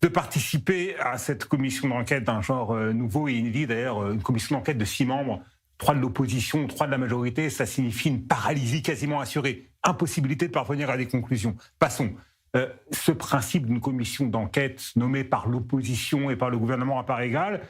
de participer à cette commission d'enquête d'un genre nouveau et inédit. D'ailleurs, une commission d'enquête de 6 membres, 3 de l'opposition, 3 de la majorité, ça signifie une paralysie quasiment assurée. Impossibilité de parvenir à des conclusions. Passons. Ce principe d'une commission d'enquête nommée par l'opposition et par le gouvernement à part égale,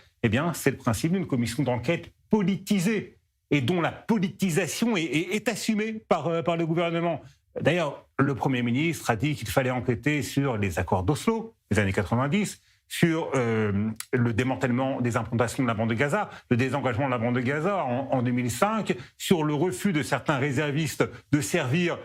c'est le principe d'une commission d'enquête politisée et dont la politisation est assumée par le gouvernement. D'ailleurs, le Premier ministre a dit qu'il fallait enquêter sur les accords d'Oslo des années 90, sur le démantèlement des implantations de la bande de Gaza, le désengagement de la bande de Gaza en 2005, sur le refus de certains réservistes de servir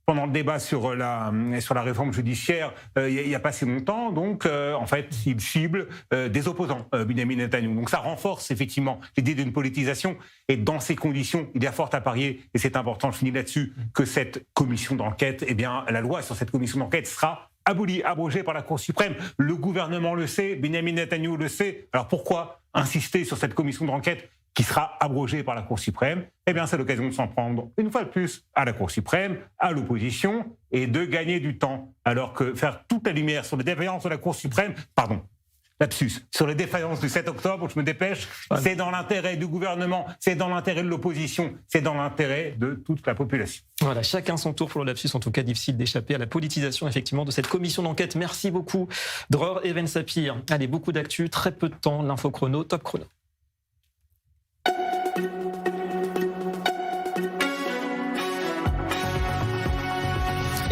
pendant le débat sur la réforme judiciaire il n'y a pas si longtemps. Donc, en fait, il cible des opposants, Binyamin Netanyahou. Donc ça renforce effectivement l'idée d'une politisation. Et dans ces conditions, il y a fort à parier, et c'est important, je finis là-dessus, que cette commission d'enquête, la loi sur cette commission d'enquête sera abolie, abrogée par la Cour suprême. Le gouvernement le sait, Binyamin Netanyahou le sait. Alors pourquoi insister sur cette commission d'enquête qui sera abrogée par la Cour suprême? C'est l'occasion de s'en prendre une fois de plus à la Cour suprême, à l'opposition, et de gagner du temps. Alors que faire toute la lumière sur les défaillances de la Cour suprême, sur les défaillances du 7 octobre, je me dépêche, c'est dans l'intérêt du gouvernement, c'est dans l'intérêt de l'opposition, c'est dans l'intérêt de toute la population. Voilà, chacun son tour pour le lapsus, en tout cas difficile d'échapper à la politisation effectivement de cette commission d'enquête. Merci beaucoup, Dror Aven-Sapir. Allez, beaucoup d'actu, très peu de temps, l'info chrono, top chrono.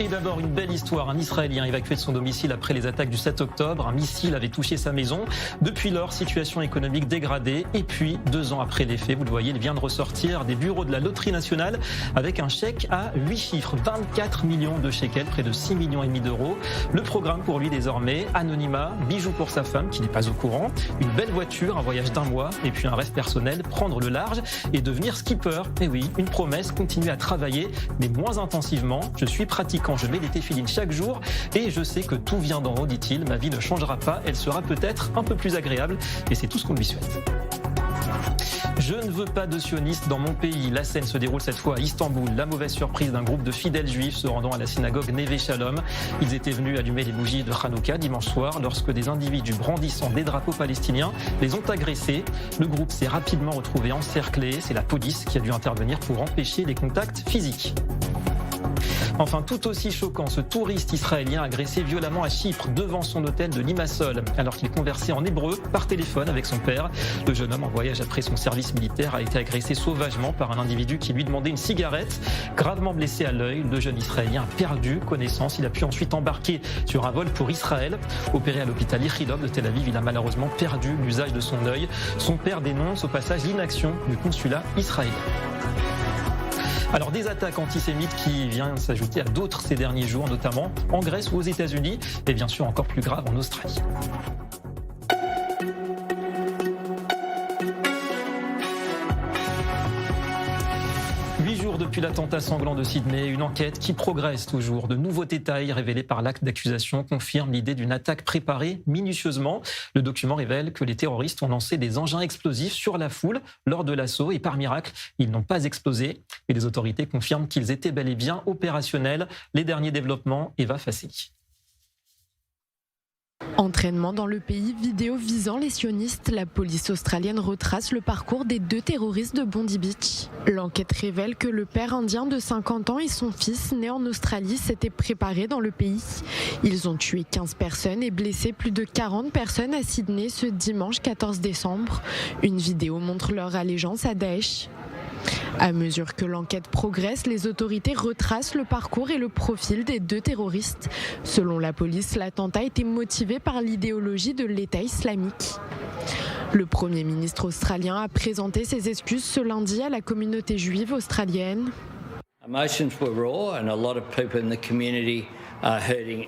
Et d'abord, une belle histoire. Un Israélien évacué de son domicile après les attaques du 7 octobre. Un missile avait touché sa maison. Depuis lors, situation économique dégradée. Et puis, 2 ans après les faits, vous le voyez, il vient de ressortir des bureaux de la Loterie nationale avec un chèque à 8 chiffres. 24 millions de shekels, près de 6,5 millions d'euros. Le programme pour lui désormais, anonymat, bijoux pour sa femme qui n'est pas au courant, une belle voiture, un voyage d'1 mois et puis un rêve personnel, prendre le large et devenir skipper. Et oui, une promesse, continuer à travailler, mais moins intensivement. Je suis pratiquant. Je mets des téfilines chaque jour et je sais que tout vient d'en haut, dit-il. Ma vie ne changera pas, elle sera peut-être un peu plus agréable et c'est tout ce qu'on lui souhaite. Je ne veux pas de sionistes dans mon pays. La scène se déroule cette fois à Istanbul. La mauvaise surprise d'un groupe de fidèles juifs se rendant à la synagogue Neve Shalom. Ils étaient venus allumer les bougies de Hanouka dimanche soir lorsque des individus brandissant des drapeaux palestiniens les ont agressés. Le groupe s'est rapidement retrouvé encerclé. C'est la police qui a dû intervenir pour empêcher les contacts physiques. Enfin, tout aussi choquant, ce touriste israélien agressé violemment à Chypre devant son hôtel de Limassol alors qu'il conversait en hébreu par téléphone avec son père. Le jeune homme en voyage après son service militaire a été agressé sauvagement par un individu qui lui demandait une cigarette. Gravement blessé à l'œil, le jeune Israélien a perdu connaissance. Il a pu ensuite embarquer sur un vol pour Israël. Opéré à l'hôpital Ichilov de Tel Aviv, il a malheureusement perdu l'usage de son œil. Son père dénonce au passage l'inaction du consulat israélien. Alors des attaques antisémites qui viennent s'ajouter à d'autres ces derniers jours, notamment en Grèce ou aux États-Unis, et bien sûr encore plus grave en Australie. Depuis l'attentat sanglant de Sydney, une enquête qui progresse toujours. De nouveaux détails révélés par l'acte d'accusation confirment l'idée d'une attaque préparée minutieusement. Le document révèle que les terroristes ont lancé des engins explosifs sur la foule lors de l'assaut et par miracle, ils n'ont pas explosé. Et les autorités confirment qu'ils étaient bel et bien opérationnels. Les derniers développements, Eva Fasseli. Entraînement dans le pays, vidéo visant les sionistes, la police australienne retrace le parcours des 2 terroristes de Bondi Beach. L'enquête révèle que le père indien de 50 ans et son fils, né en Australie, s'étaient préparés dans le pays. Ils ont tué 15 personnes et blessé plus de 40 personnes à Sydney ce dimanche 14 décembre. Une vidéo montre leur allégeance à Daesh. À mesure que l'enquête progresse, les autorités retracent le parcours et le profil des 2 terroristes. Selon la police, l'attentat était motivé par l'idéologie de l'État islamique. Le Premier ministre australien a présenté ses excuses ce lundi à la communauté juive australienne.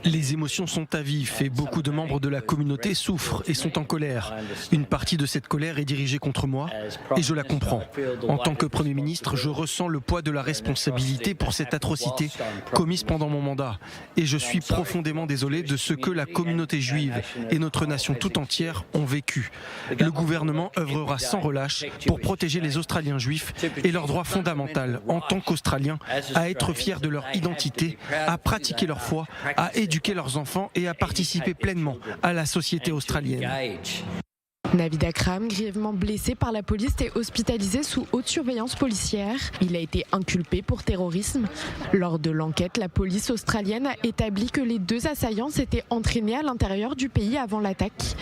Les émotions sont à vif et beaucoup de membres de la communauté souffrent et sont en colère. Une partie de cette colère est dirigée contre moi et je la comprends. En tant que Premier ministre, je ressens le poids de la responsabilité pour cette atrocité commise pendant mon mandat. Et je suis profondément désolé de ce que la communauté juive et notre nation tout entière ont vécu. Le gouvernement œuvrera sans relâche pour protéger les Australiens juifs et leur droit fondamental en tant qu'Australiens à être fiers de leur identité, à pratiquer leur foi, à éduquer leurs enfants et à participer pleinement à la société australienne. Navid Akram, grièvement blessé par la police, est hospitalisé sous haute surveillance policière. Il a été inculpé pour terrorisme. Lors de l'enquête, la police australienne a établi que les 2 assaillants s'étaient entraînés à l'intérieur du pays avant l'attaque.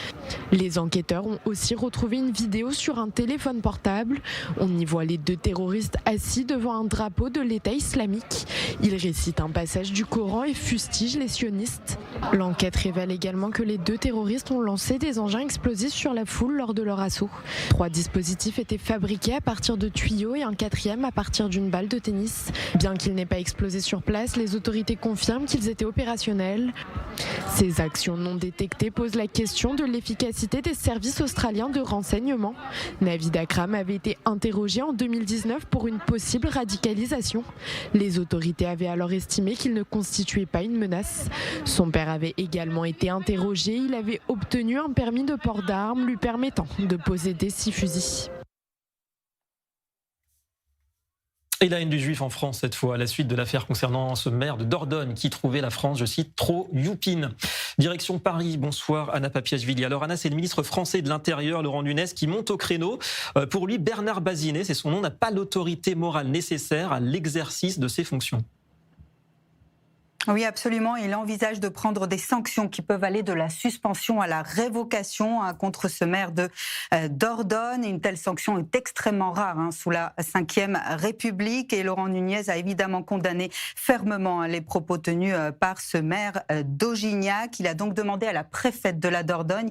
Les enquêteurs ont aussi retrouvé une vidéo sur un téléphone portable. On y voit les 2 terroristes assis devant un drapeau de l'État islamique. Ils récitent un passage du Coran et fustigent les sionistes. L'enquête révèle également que les 2 terroristes ont lancé des engins explosifs sur la foule lors de leur assaut. 3 dispositifs étaient fabriqués à partir de tuyaux et un 4e à partir d'une balle de tennis. Bien qu'ils n'aient pas explosé sur place, les autorités confirment qu'ils étaient opérationnels. Ces actions non détectées posent la question de l'efficacité des services australiens de renseignement. Navid Akram avait été interrogé en 2019 pour une possible radicalisation. Les autorités avaient alors estimé qu'il ne constituait pas une menace. Son père avait également été interrogé. Il avait obtenu un permis de port d'armes lui permettant de posséder 6 fusils. Et la haine du juif en France cette fois, à la suite de l'affaire concernant ce maire de Dordogne qui trouvait la France, je cite, trop youpine. Direction Paris, bonsoir Anna Papiachvili. Alors Anna, c'est le ministre français de l'Intérieur, Laurent Nunez, qui monte au créneau. Pour lui, Bernard Bazinet, c'est son nom, n'a pas l'autorité morale nécessaire à l'exercice de ses fonctions. Oui, absolument. Il envisage de prendre des sanctions qui peuvent aller de la suspension à la révocation contre ce maire de Dordogne. Une telle sanction est extrêmement rare sous la Ve République. Et Laurent Nunez a évidemment condamné fermement les propos tenus par ce maire d'Augignac. Il a donc demandé à la préfète de la Dordogne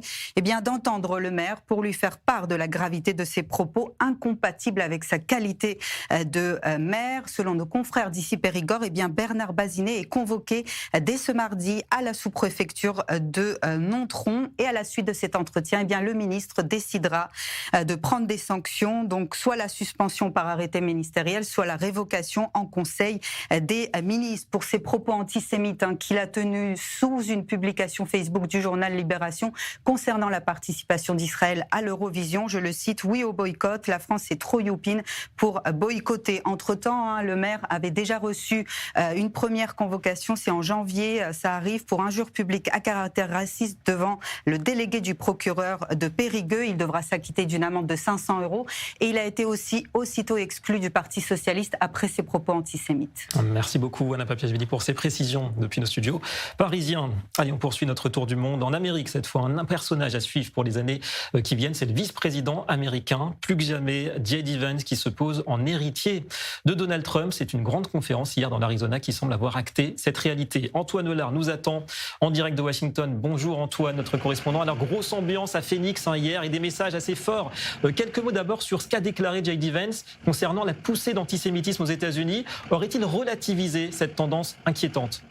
d'entendre le maire pour lui faire part de la gravité de ses propos incompatibles avec sa qualité de maire. Selon nos confrères d'ici Périgord, Bernard Bazinet est convoqué dès ce mardi à la sous-préfecture de Nontron. Et à la suite de cet entretien, le ministre décidera de prendre des sanctions, donc soit la suspension par arrêté ministériel, soit la révocation en conseil des ministres. Pour ses propos antisémites qu'il a tenus sous une publication Facebook du journal Libération concernant la participation d'Israël à l'Eurovision, je le cite, « Oui au boycott, la France est trop youpine pour boycotter ». Entre-temps, le maire avait déjà reçu une première convocation. C'est en janvier, ça arrive pour injure publique à caractère raciste devant le délégué du procureur de Périgueux. Il devra s'acquitter d'une amende de 500 € et il a été aussitôt exclu du Parti socialiste après ses propos antisémites. Merci beaucoup Anna Papiachvili pour ces précisions depuis nos studios parisiens. Allez, on poursuit notre tour du monde en Amérique cette fois. Un personnage à suivre pour les années qui viennent, c'est le vice-président américain, plus que jamais J.D. Vance, qui se pose en héritier de Donald Trump. C'est une grande conférence hier dans l'Arizona qui semble avoir acté cette réalité. Antoine Hollard nous attend en direct de Washington. Bonjour Antoine, notre correspondant. Alors, grosse ambiance à Phoenix hier et des messages assez forts. Quelques mots d'abord sur ce qu'a déclaré J.D. Vance concernant la poussée d'antisémitisme aux États-Unis. Aurait-il relativisé cette tendance inquiétante ?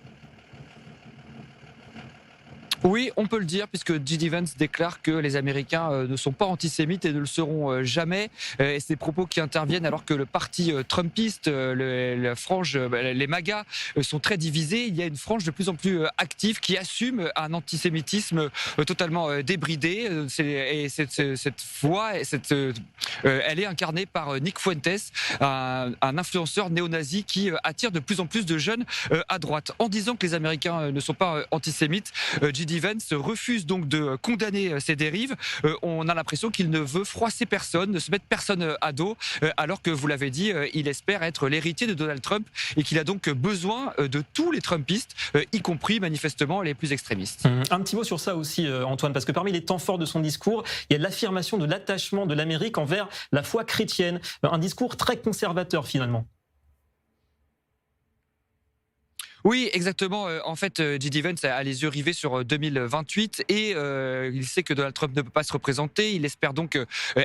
Oui, on peut le dire, puisque J.D. Vance déclare que les Américains ne sont pas antisémites et ne le seront jamais. Et ces propos qui interviennent alors que le parti trumpiste, la frange, les MAGA, sont très divisés. Il y a une frange de plus en plus active qui assume un antisémitisme totalement débridé. Et cette voix, elle est incarnée par Nick Fuentes, un influenceur néo-nazi qui attire de plus en plus de jeunes à droite. En disant que les Américains ne sont pas antisémites, J.D. J.D. Vance refuse donc de condamner ces dérives. On a l'impression qu'il ne veut froisser personne, ne se mettre personne à dos, alors que, vous l'avez dit, il espère être l'héritier de Donald Trump et qu'il a donc besoin de tous les Trumpistes, y compris manifestement les plus extrémistes. Un petit mot sur ça aussi, Antoine, parce que parmi les temps forts de son discours, il y a l'affirmation de l'attachement de l'Amérique envers la foi chrétienne. Un discours très conservateur finalement. Oui, exactement. En fait, J.D. Vance a les yeux rivés sur 2028 et il sait que Donald Trump ne peut pas se représenter. Il espère donc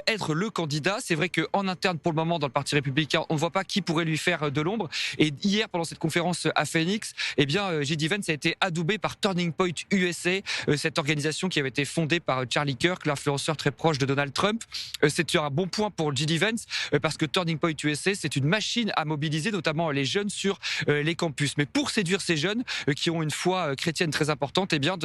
être le candidat. C'est vrai qu'en interne, pour le moment, dans le Parti républicain, on ne voit pas qui pourrait lui faire de l'ombre. Et hier, pendant cette conférence à Phoenix, eh bien, J.D. Vance a été adoubé par Turning Point USA, cette organisation qui avait été fondée par Charlie Kirk, l'influenceur très proche de Donald Trump. C'est un bon point pour J.D. Vance parce que Turning Point USA, c'est une machine à mobiliser, notamment les jeunes sur les campus. Mais pour séduire ces jeunes qui ont une foi chrétienne très importante, eh bien,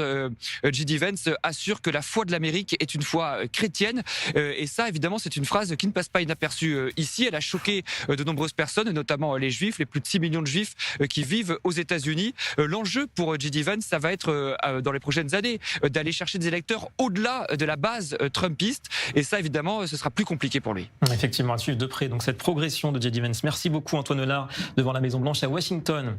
J.D. Vance assure que la foi de l'Amérique est une foi chrétienne. Et ça, évidemment, c'est une phrase qui ne passe pas inaperçue ici. Elle a choqué de nombreuses personnes, notamment les Juifs, les plus de 6 millions de Juifs qui vivent aux États-Unis. L'enjeu pour J.D. Vance, ça va être, dans les prochaines années, d'aller chercher des électeurs au-delà de la base trumpiste. Et ça, évidemment, ce sera plus compliqué pour lui. Effectivement, à suivre de près donc, cette progression de J.D. Vance. Merci beaucoup, Antoine Hollard, devant la Maison-Blanche à Washington.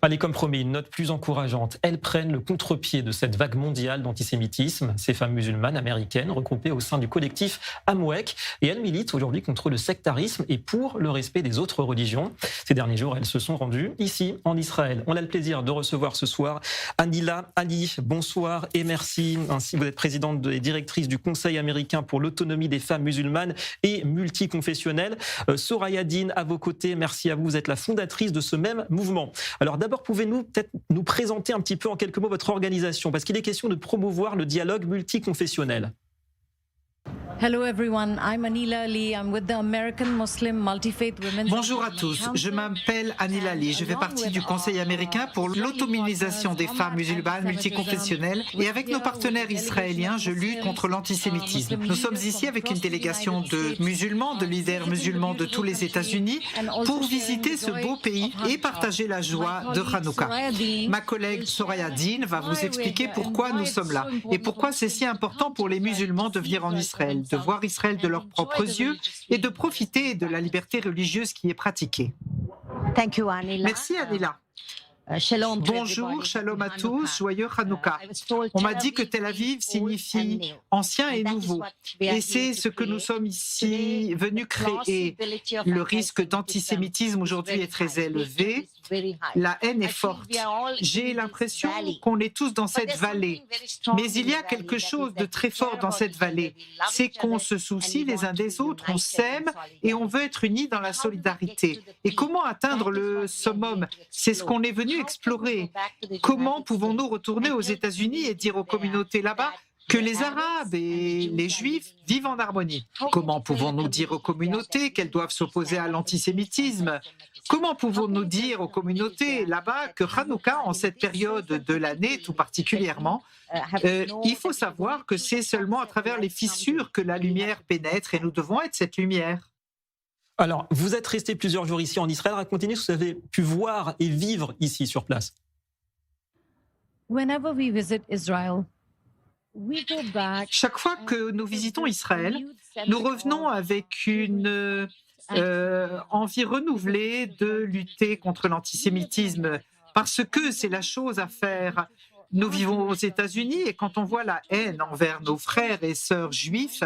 Allez, comme promis, une note plus encourageante. Elles prennent le contre-pied de cette vague mondiale d'antisémitisme. Ces femmes musulmanes américaines regroupées au sein du collectif Amouek. Et elles militent aujourd'hui contre le sectarisme et pour le respect des autres religions. Ces derniers jours, elles se sont rendues ici, en Israël. On a le plaisir de recevoir ce soir Anila Ali. Bonsoir et merci. Ainsi, vous êtes présidente et directrice du Conseil américain pour l'autonomie des femmes musulmanes et multiconfessionnelles. Soraya Dean, à vos côtés, merci à vous. Vous êtes la fondatrice de ce même mouvement. Alors d'abord, pouvez-vous peut-être nous présenter un petit peu en quelques mots votre organisation, parce qu'il est question de promouvoir le dialogue multiconfessionnel. Hello everyone, I'm Anila Ali. I'm with the American Muslim Multi-Faith Women's. Bonjour à tous, je m'appelle Anila Ali. Je fais partie du Conseil américain pour l'autonomisation des femmes musulmanes multiconfessionnelles et avec nos partenaires israéliens, je lutte contre l'antisémitisme. Nous sommes ici avec une délégation de musulmans, de leaders musulmans de tous les États-Unis pour visiter ce beau pays et partager la joie de Hanouka. Ma collègue Soraya Dean va vous expliquer pourquoi nous sommes là et pourquoi c'est si important pour les musulmans de venir en Israël, de voir Israël de leurs propres yeux et de profiter de la liberté religieuse qui est pratiquée. Merci Anila. Bonjour, shalom à tous, joyeux Hanouka. On m'a dit que Tel Aviv signifie ancien et nouveau. Et c'est ce que nous sommes ici venus créer. Le risque d'antisémitisme aujourd'hui est très élevé. La haine est forte. J'ai l'impression qu'on est tous dans cette vallée. Mais il y a quelque chose de très fort dans cette vallée. C'est qu'on se soucie les uns des autres, on s'aime et on veut être unis dans la solidarité. Et comment atteindre le summum? C'est ce qu'on est venu explorer. Comment pouvons-nous retourner aux États-Unis et dire aux communautés là-bas que les Arabes et les Juifs vivent en harmonie? Comment pouvons-nous dire aux communautés qu'elles doivent s'opposer à l'antisémitisme? Comment pouvons-nous dire aux communautés là-bas que Hanouka, en cette période de l'année tout particulièrement, il faut savoir que c'est seulement à travers les fissures que la lumière pénètre et nous devons être cette lumière. Alors, vous êtes resté plusieurs jours ici en Israël. Racontez-nous ce que vous avez pu voir et vivre ici sur place. Whenever we visit Israel, chaque fois que nous visitons Israël, nous revenons avec une envie renouvelée de lutter contre l'antisémitisme, parce que c'est la chose à faire. Nous vivons aux États-Unis et quand on voit la haine envers nos frères et sœurs juifs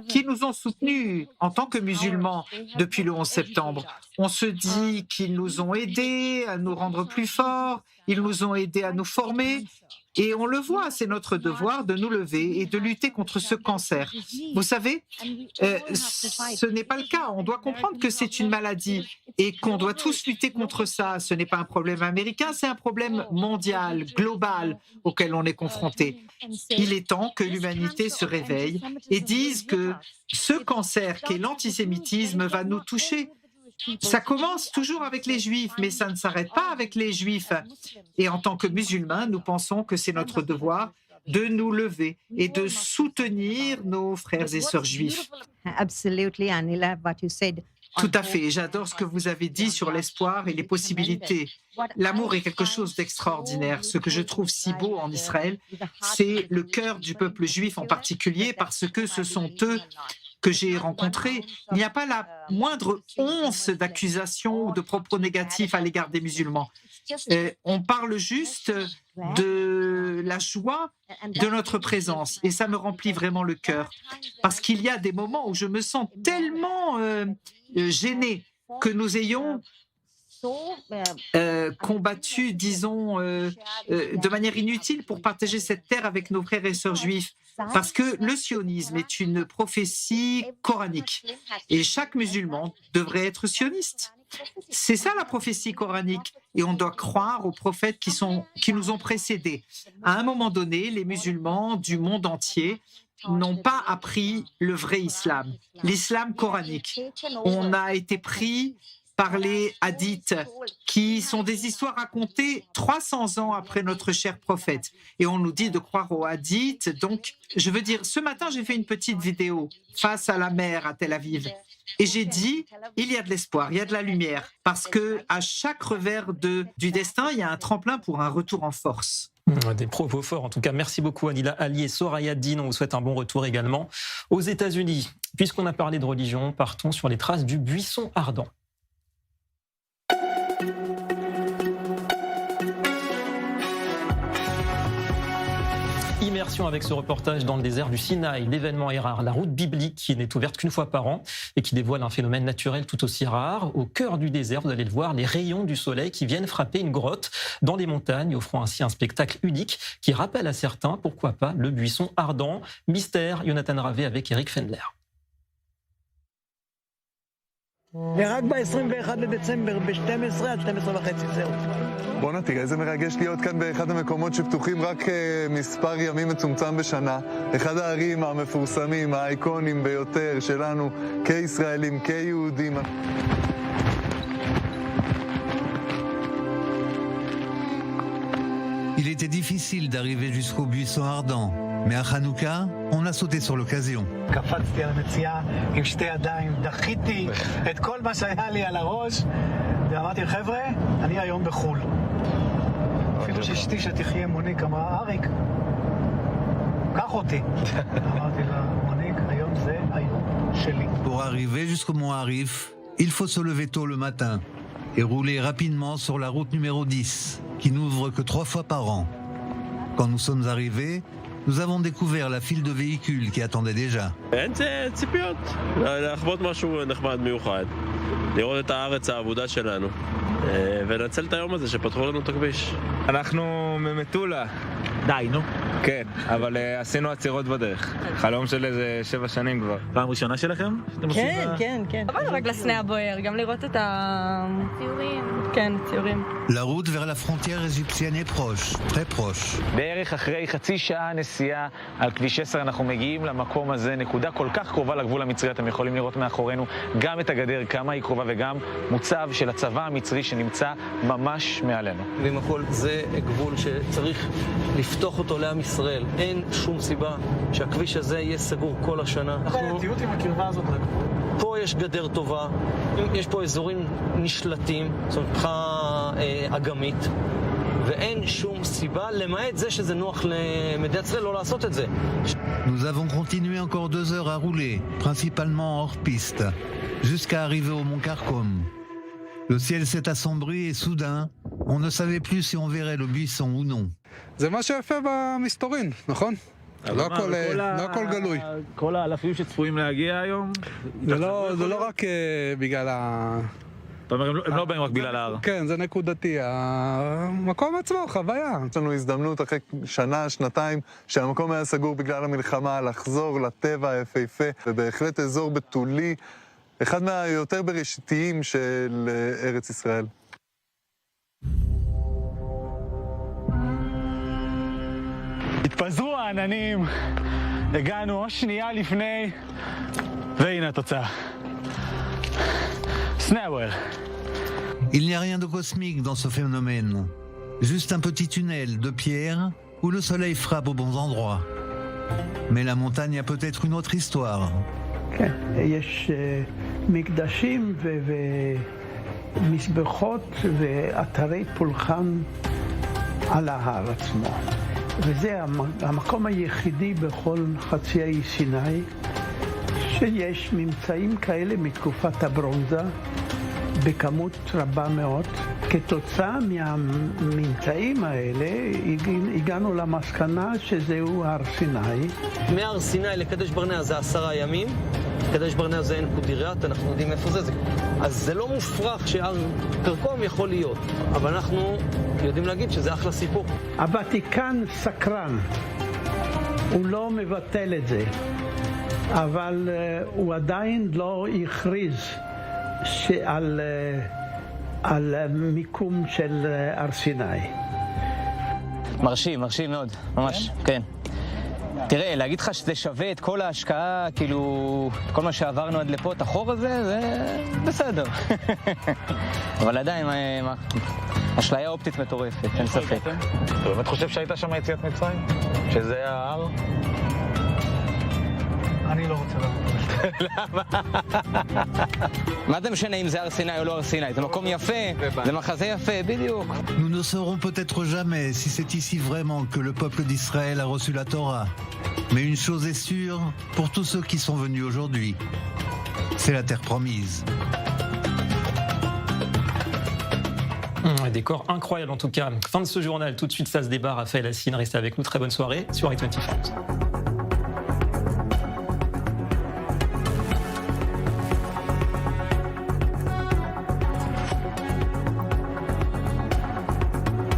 qui nous ont soutenus en tant que musulmans depuis le 11 septembre, on se dit qu'ils nous ont aidés à nous rendre plus forts, ils nous ont aidés à nous former. Et on le voit, c'est notre devoir de nous lever et de lutter contre ce cancer. Vous savez, ce n'est pas le cas. On doit comprendre que c'est une maladie et qu'on doit tous lutter contre ça. Ce n'est pas un problème américain, c'est un problème mondial, global, auquel on est confronté. Il est temps que l'humanité se réveille et dise que ce cancer qu'est l'antisémitisme va nous toucher. Ça commence toujours avec les Juifs, mais ça ne s'arrête pas avec les Juifs. Et en tant que musulmans, nous pensons que c'est notre devoir de nous lever et de soutenir nos frères et sœurs juifs. Absolutely, Anila, what you said. Tout à fait. J'adore ce que vous avez dit sur l'espoir et les possibilités. L'amour est quelque chose d'extraordinaire. Ce que je trouve si beau en Israël, c'est le cœur du peuple juif en particulier, parce que ce sont eux que j'ai rencontrés. Il n'y a pas la moindre once d'accusation ou de propos négatifs à l'égard des musulmans. On parle juste de la joie de notre présence et ça me remplit vraiment le cœur parce qu'il y a des moments où je me sens tellement gênée que nous ayons combattu, disons, de manière inutile pour partager cette terre avec nos frères et sœurs juifs. Parce que le sionisme est une prophétie coranique et chaque musulman devrait être sioniste. C'est ça la prophétie coranique et on doit croire aux prophètes qui nous ont précédés. À un moment donné, les musulmans du monde entier n'ont pas appris le vrai islam, l'islam coranique. On a été pris par les hadiths, qui sont des histoires racontées 300 ans après notre cher prophète. Et on nous dit de croire aux hadiths. Donc, je veux dire, ce matin, j'ai fait une petite vidéo face à la mer à Tel Aviv. Et j'ai dit, il y a de l'espoir, il y a de la lumière. Parce que à chaque revers du destin, il y a un tremplin pour un retour en force. Des propos forts, en tout cas. Merci beaucoup, Anila Ali et Soraya Dean. On vous souhaite un bon retour également aux États-Unis. Puisqu'on a parlé de religion, partons sur les traces du buisson ardent. Immersion avec ce reportage dans le désert du Sinaï. L'événement est rare. La route biblique qui n'est ouverte qu'une fois par an et qui dévoile un phénomène naturel tout aussi rare. Au cœur du désert, vous allez le voir, les rayons du soleil qui viennent frapper une grotte dans les montagnes, offrant ainsi un spectacle unique qui rappelle à certains, pourquoi pas, le buisson ardent. Mystère, Jonathan Ravé avec Eric Fendler. רק ב-21 לדצמבר, ב-12 עד 12 וחצי, זהו. בואנה, תראה איזה מרגש להיות כאן באחד המקומות שפתוחים רק מספר ימים מצומצם בשנה. אחד הערים המפורסמים, האיקונים ביותר שלנו, כישראלים, כיהודים. Il était difficile d'arriver jusqu'au buisson ardent, mais à Hanouka, on a sauté sur l'occasion. קפצתי על המציאה עם שתי ידיים, דחיתי את כל מה שהיה לי על הראש, ואמרתי, חבר'ה, אני היום בחול. אפילו שאשתי שתחיה מוניק אמרה, אריק, קח אותי. אמרתי לה, מוניק, היום זה היום שלי. Pour arriver jusqu'au Mont Arif, il faut se lever tôt le matin et rouler rapidement sur la route numéro 10, qui n'ouvre que 3 fois par an. Quand nous sommes arrivés, nous avons découvert la file de véhicules qui attendait déjà. אין ציפיות, לחוות משהו נחמד מיוחד, לראות את הארץ העבודה שלנו, ולנצל את היום הזה שפתחו לנו את הכביש. אנחנו ממטולה. די, נו. כן, אבל עשינו עצירות בדרך. חלום של איזה 7 שנים כבר. פעם ראשונה שלכם? כן, כן, כן. אבל רק לסנה הבוער, גם לראות את הציורים. כן, ציורים. La route vers la frontière égyptienne est proche, très proche. בערך אחרי חצי שעה נסיעה על כביש 10 אנחנו מגיעים למקום הזה, נקודה כל כך קרובה לגבול המצרי. אתם יכולים לראות מאחורינו גם את הגדר, כמה היא קרובה, וגם מוצב של הצבא המצרי שנמצא ממש מעלינו. ועם הכל זה גבול שצריך לפתוח אותו לעם ישראל. אין שום סיבה שהכביש הזה יהיה סגור כל השנה. בעייתיות עם הקרבה הזאת לגבול. פה יש גדר טובה, יש פה אזורים נשלטים, זאת אומרת, מבחינה אגמית, ואין שום סיבה, למעט זה שזה נוח למדינת ישראל לא לעשות את זה. Nous avons continué encore 2 heures à rouler, principalement hors piste, jusqu'à arriver au Mont Karkom. Le ciel s'est assombri et soudain, on ne savait plus si on verrait le buisson ou non. זה מה שיפה במסתורין, נכון? לא הכל גלוי. כל האלפים שצפויים להגיע היום? זה לא רק בגלל אתה אומר, הם לא באים רק בגלל ההר. כן, זה נקודתי. המקום עצמו, חוויה. יש לנו הזדמנות אחרי שנה, שנתיים, שהמקום היה סגור בגלל המלחמה, לחזור לטבע היפהפה, ובהחלט אזור בתולי, אחד מהיותר בראשיתיים של ארץ ישראל. התפזרו העננים, הגענו עוד שנייה לפני, והנה התוצאה. סנאוור. Il n'y a rien de cosmique dans ce phénomène. Juste un petit tunnel de pierre où le soleil frappe aux bons endroits. Mais la montagne a peut-être une autre histoire. כן, יש מקדשים ומזבחות ואתרי פולחן על ההר עצמו. וזה המקום היחידי בכל חצי האי סיני שיש ממצאים כאלה מתקופת הברונזה בכמות רבה מאוד. כתוצאה מהממצאים האלה הגענו למסקנה שזהו הר סיני. מהר סיני לקדש ברנע זה 10 ימים, קדש ברנע זה עין קודיריית, אנחנו יודעים איפה זה. אז זה לא מופרך שהר קרקום יכול להיות, אבל אנחנו יודעים להגיד שזה אחלה סיפור. הוותיקן סקרן, הוא לא מבטל את זה, אבל הוא עדיין לא הכריז על מיקום של הר סיני. מרשים מאוד, ממש, כן. תראה, להגיד לך שזה שווה את כל ההשקעה, כאילו, כל מה שעברנו עד לפה, את החור הזה, זה בסדר. אבל עדיין, אשליה אופטית מטורפת, אין ספק. אתה באמת חושב שהיית שם יציאת מצרים? שזה היה ההר? אני לא רוצה לעבור. למה? מה זה משנה אם זה הר סיני או לא הר סיני? זה מקום יפה, זה מחזה יפה, בדיוק. Nous ne saurons peut-être jamais si c'est ici vraiment que le peuple d'Israël a reçu la Torah. Mais une chose est sûre, pour tous ceux qui sont venus aujourd'hui, c'est la terre promise. Un décor incroyable en tout cas. Fin de ce journal, tout de suite ça se débat. Raphaël Hassine, restez avec nous, très bonne soirée sur i24.